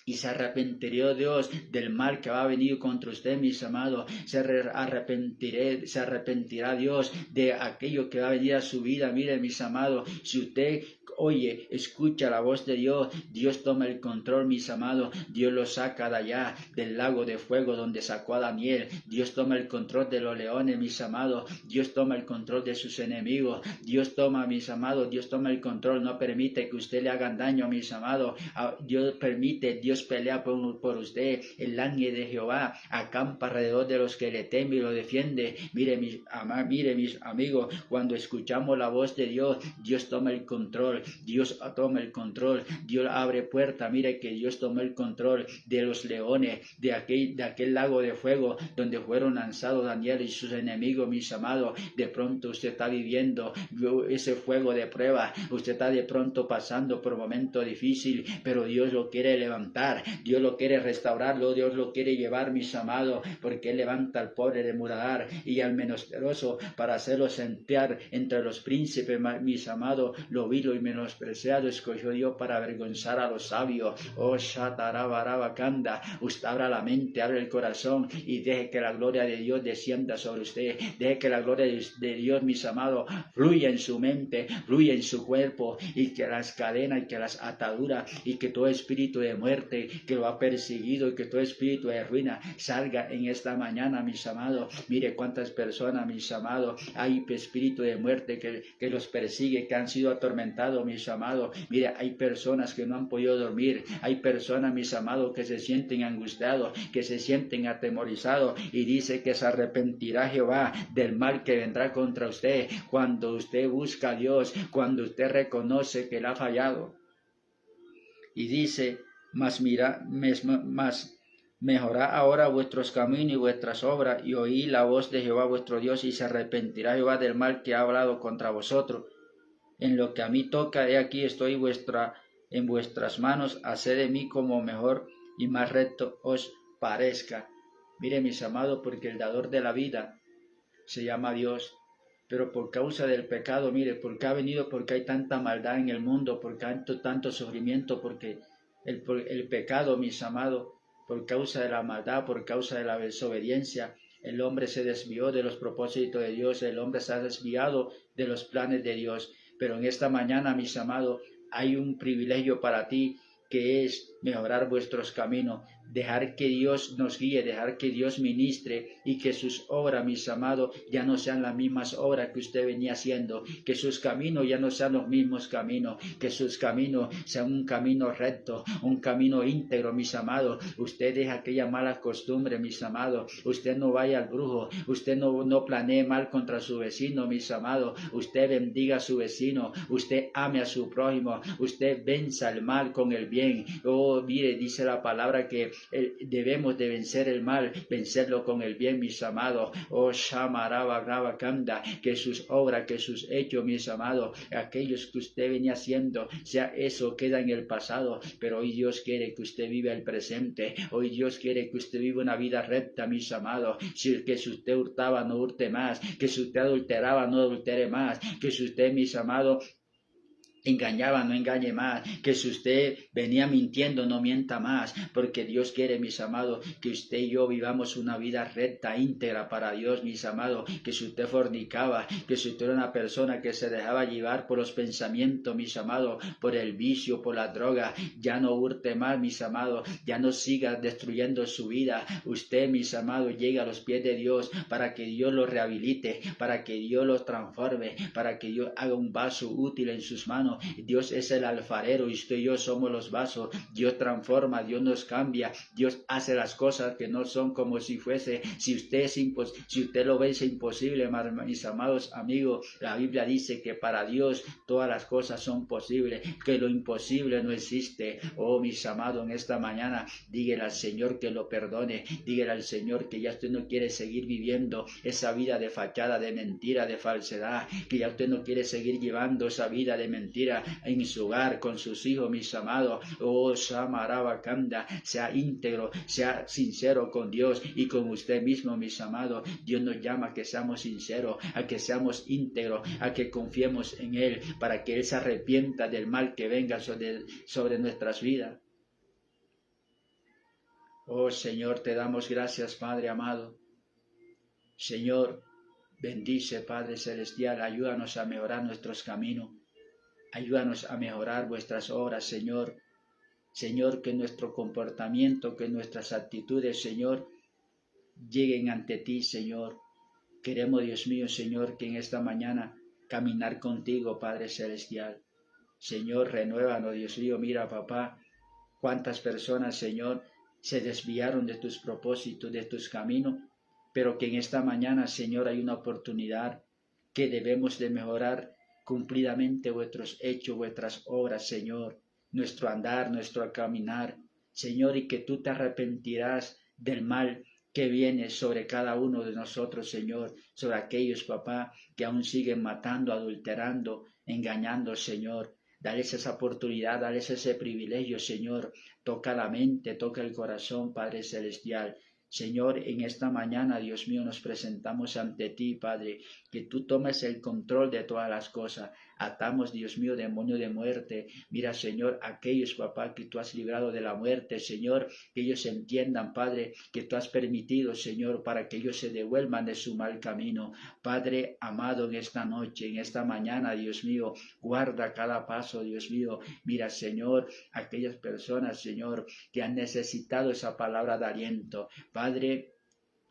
y se arrepentirá Dios del mal que va a venir contra usted, mis amados. Se arrepentirá Dios de aquello que va a venir a su vida. Mire, mis amados, si usted oye, escucha la voz de Dios, Dios toma el control, mis amados. Dios lo saca de allá, del lago de fuego donde sacó a Daniel. Dios toma el control de los leones, mis amados. Dios toma el control de sus enemigos. Dios toma, mis amados, Dios toma el control. No permite que usted le hagan daño, mis amados. Dios permite, Dios pelea por usted. El ángel de Jehová acampa alrededor de los que le temen y lo defiende. Mire, mis amigos, cuando escuchamos la voz de Dios, Dios toma el control. Dios toma el control, Dios abre puerta. Mire que Dios tomó el control de los leones, de aquel lago de fuego donde fueron lanzados Daniel y sus enemigos, mis amados. De pronto usted está viviendo ese fuego de prueba, usted está de pronto pasando por un momento difícil, pero Dios lo quiere levantar, Dios lo quiere restaurarlo, Dios lo quiere llevar, mis amados, porque Él levanta al pobre de Muradar y al menesteroso para hacerlo sentar entre los príncipes, mis amados. Lo vil y menospreciado escogió Dios para avergonzar a los sabios. Oh, Shatarabarabakanda, usted abra la mente, abre el corazón y deje que la gloria de Dios descienda sobre usted, deje que la gloria de Dios, mis amados, fluya en su mente, fluya en su cuerpo, y que las cadenas y que las ataduras y que todo espíritu de muerte que lo ha perseguido y que todo espíritu de ruina salga en esta mañana, mis amados. Mire cuántas personas, mis amados, hay espíritu de muerte que los persigue, que han sido atormentados, mis amados. Mire, hay personas que no han podido dormir, hay personas, mis amados, que se sienten angustiados, que se sienten atemorizados, y dice que se arrepentirá Jehová del mal que vendrá contra usted cuando usted busca a Dios, cuando usted reconoce que Él ha fallado. Y dice, mas mejorad ahora vuestros caminos y vuestras obras, y oí la voz de Jehová vuestro Dios, y se arrepentirá Jehová del mal que ha hablado contra vosotros. En lo que a mí toca, he aquí estoy en vuestras manos, haced de mí como mejor y más recto os parezca. Mire, mis amados, porque el dador de la vida se llama Dios, pero por causa del pecado, mire, porque ha venido, porque hay tanta maldad en el mundo, porque hay tanto sufrimiento, porque el pecado, mis amados, por causa de la maldad, por causa de la desobediencia, el hombre se desvió de los propósitos de Dios, el hombre se ha desviado de los planes de Dios. Pero en esta mañana, mis amados, hay un privilegio para ti, que es mejorar vuestros caminos, dejar que Dios nos guíe, dejar que Dios ministre, y que sus obras, mis amados, ya no sean las mismas obras que usted venía haciendo, que sus caminos ya no sean los mismos caminos, que sus caminos sean un camino recto, un camino íntegro, mis amados. Usted deja aquella mala costumbre, mis amados, usted no vaya al brujo, usted no planee mal contra su vecino, mis amados, usted bendiga a su vecino, usted ame a su prójimo, usted venza el mal con el bien. Oh, mire, dice la palabra que debemos de vencer el mal, vencerlo con el bien, mis amados. Oh, Shamarabagabakanda, que sus obras, que sus hechos, mis amados, aquellos que usted venía haciendo, sea eso queda en el pasado, pero hoy Dios quiere que usted viva el presente, hoy Dios quiere que usted viva una vida recta, mis amados. Que si usted hurtaba, no hurte más, que si usted adulteraba, no adultere más, que si usted, mis amados, engañaba, no engañe más, que si usted venía mintiendo, no mienta más, porque Dios quiere, mis amados, que usted y yo vivamos una vida recta, íntegra para Dios, mis amados. Que si usted fornicaba, que si usted era una persona que se dejaba llevar por los pensamientos, mis amados, por el vicio, por la droga, ya no hurte más, mis amados, ya no siga destruyendo su vida. Usted, mis amados, llega a los pies de Dios para que Dios lo rehabilite, para que Dios lo transforme, para que Dios haga un vaso útil en sus manos. Dios es el alfarero y usted y yo somos los vasos. Dios transforma, Dios nos cambia, Dios hace las cosas que no son como si fuese. Si usted lo ve es imposible, mis amados amigos. La Biblia dice que para Dios todas las cosas son posibles, que lo imposible no existe. Oh, mis amados, en esta mañana dígale al Señor que lo perdone, dígale al Señor que ya usted no quiere seguir viviendo esa vida de fachada, de mentira, de falsedad, que ya usted no quiere seguir llevando esa vida de mentira en su hogar, con sus hijos, mis amados. Oh, Shamarabakanda, sea íntegro, sea sincero con Dios y con usted mismo, mis amados. Dios nos llama a que seamos sinceros, a que seamos íntegros, a que confiemos en Él, para que Él se arrepienta del mal que venga sobre nuestras vidas. Oh, Señor, te damos gracias, Padre amado. Señor, bendice, Padre celestial, ayúdanos a mejorar nuestros caminos. Ayúdanos a mejorar vuestras obras, Señor. Señor, que nuestro comportamiento, que nuestras actitudes, Señor, lleguen ante ti, Señor. Queremos, Dios mío, Señor, que en esta mañana caminar contigo, Padre celestial. Señor, renuévanos, Dios mío. Mira, papá, cuántas personas, Señor, se desviaron de tus propósitos, de tus caminos, pero que en esta mañana, Señor, hay una oportunidad que debemos de mejorar cumplidamente vuestros hechos, vuestras obras, Señor, nuestro andar, nuestro caminar, Señor, y que tú te arrepentirás del mal que viene sobre cada uno de nosotros, Señor, sobre aquellos, papá, que aún siguen matando, adulterando, engañando, Señor. Dales esa oportunidad, dales ese privilegio, Señor. Toca la mente, toca el corazón, Padre Celestial. Señor, en esta mañana, Dios mío, nos presentamos ante ti, Padre, que tú tomes el control de todas las cosas. Atamos, Dios mío, demonio de muerte. Mira, Señor, aquellos, papá, que tú has librado de la muerte, Señor, que ellos entiendan, Padre, que tú has permitido, Señor, para que ellos se devuelvan de su mal camino. Padre amado, en esta noche, en esta mañana, Dios mío, guarda cada paso, Dios mío. Mira, Señor, aquellas personas, Señor, que han necesitado esa palabra de aliento. Padre,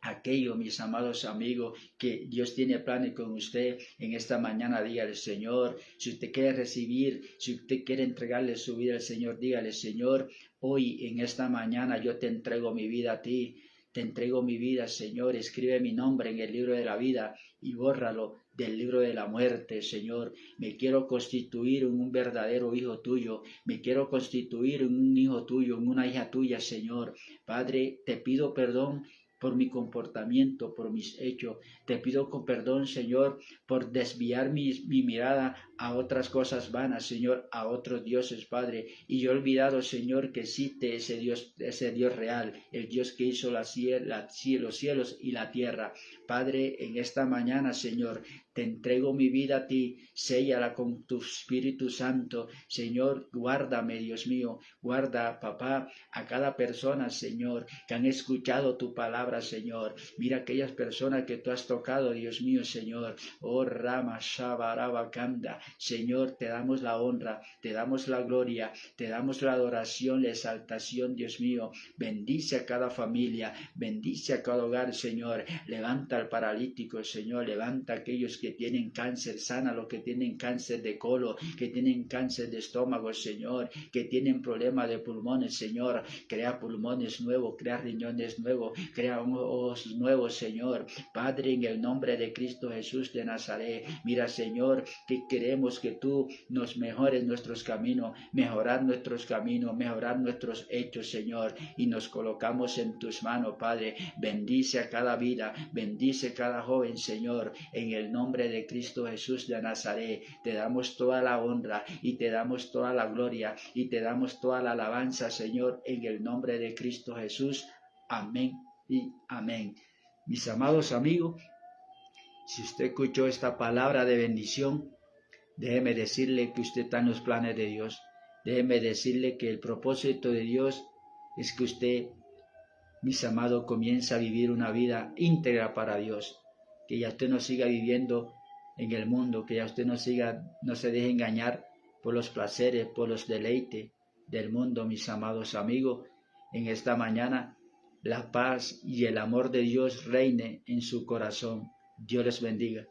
aquello, mis amados amigos, que Dios tiene planes con usted en esta mañana, dígale, Señor, si usted quiere recibir, si usted quiere entregarle su vida al Señor, dígale, Señor, hoy en esta mañana yo te entrego mi vida a ti, te entrego mi vida, Señor, escribe mi nombre en el libro de la vida y bórralo del libro de la muerte, Señor. Me quiero constituir en un verdadero hijo tuyo, me quiero constituir en un hijo tuyo, en una hija tuya, Señor. Padre, te pido perdón por mi comportamiento, por mis hechos. Te pido perdón, Señor, por desviar mi mirada a otras cosas vanas, Señor, a otros dioses, Padre. Y yo he olvidado, Señor, que existe ese Dios real, el Dios que hizo los cielos y la tierra. Padre, en esta mañana, Señor, te entrego mi vida a ti, séllala con tu Espíritu Santo. Señor, guárdame, Dios mío, guarda, papá, a cada persona, Señor, que han escuchado tu palabra, Señor. Mira aquellas personas que tú has tocado, Dios mío, Señor. Oh, Rama, Shabaraba, Kanda. Señor, te damos la honra, te damos la gloria, te damos la adoración, la exaltación, Dios mío. Bendice a cada familia, bendice a cada hogar, Señor. Levanta al paralítico, Señor, levanta a aquellos que tienen cáncer, sana los que tienen cáncer de colon, que tienen cáncer de estómago, Señor, que tienen problemas de pulmones, Señor. Crea pulmones nuevos, crea riñones nuevos, crea ojos nuevos, Señor. Padre, en el nombre de Cristo Jesús de Nazaret, mira, Señor, que queremos que tú nos mejores nuestros caminos, mejorar nuestros caminos, mejorar nuestros hechos, Señor, y nos colocamos en tus manos, Padre. Bendice a cada vida, bendice a cada joven, Señor, en el nombre de Cristo Jesús de Nazaret. Te damos toda la honra y te damos toda la gloria y te damos toda la alabanza, Señor, en el nombre de Cristo Jesús. Amén y amén. Mis amados amigos, si usted escuchó esta palabra de bendición, déjeme decirle que usted está en los planes de Dios. Déjeme decirle que el propósito de Dios es que usted, mis amados, comience a vivir una vida íntegra para Dios. Que ya usted no siga viviendo en el mundo, que ya usted no se deje engañar por los placeres, por los deleites del mundo, mis amados amigos. En esta mañana, la paz y el amor de Dios reine en su corazón. Dios les bendiga.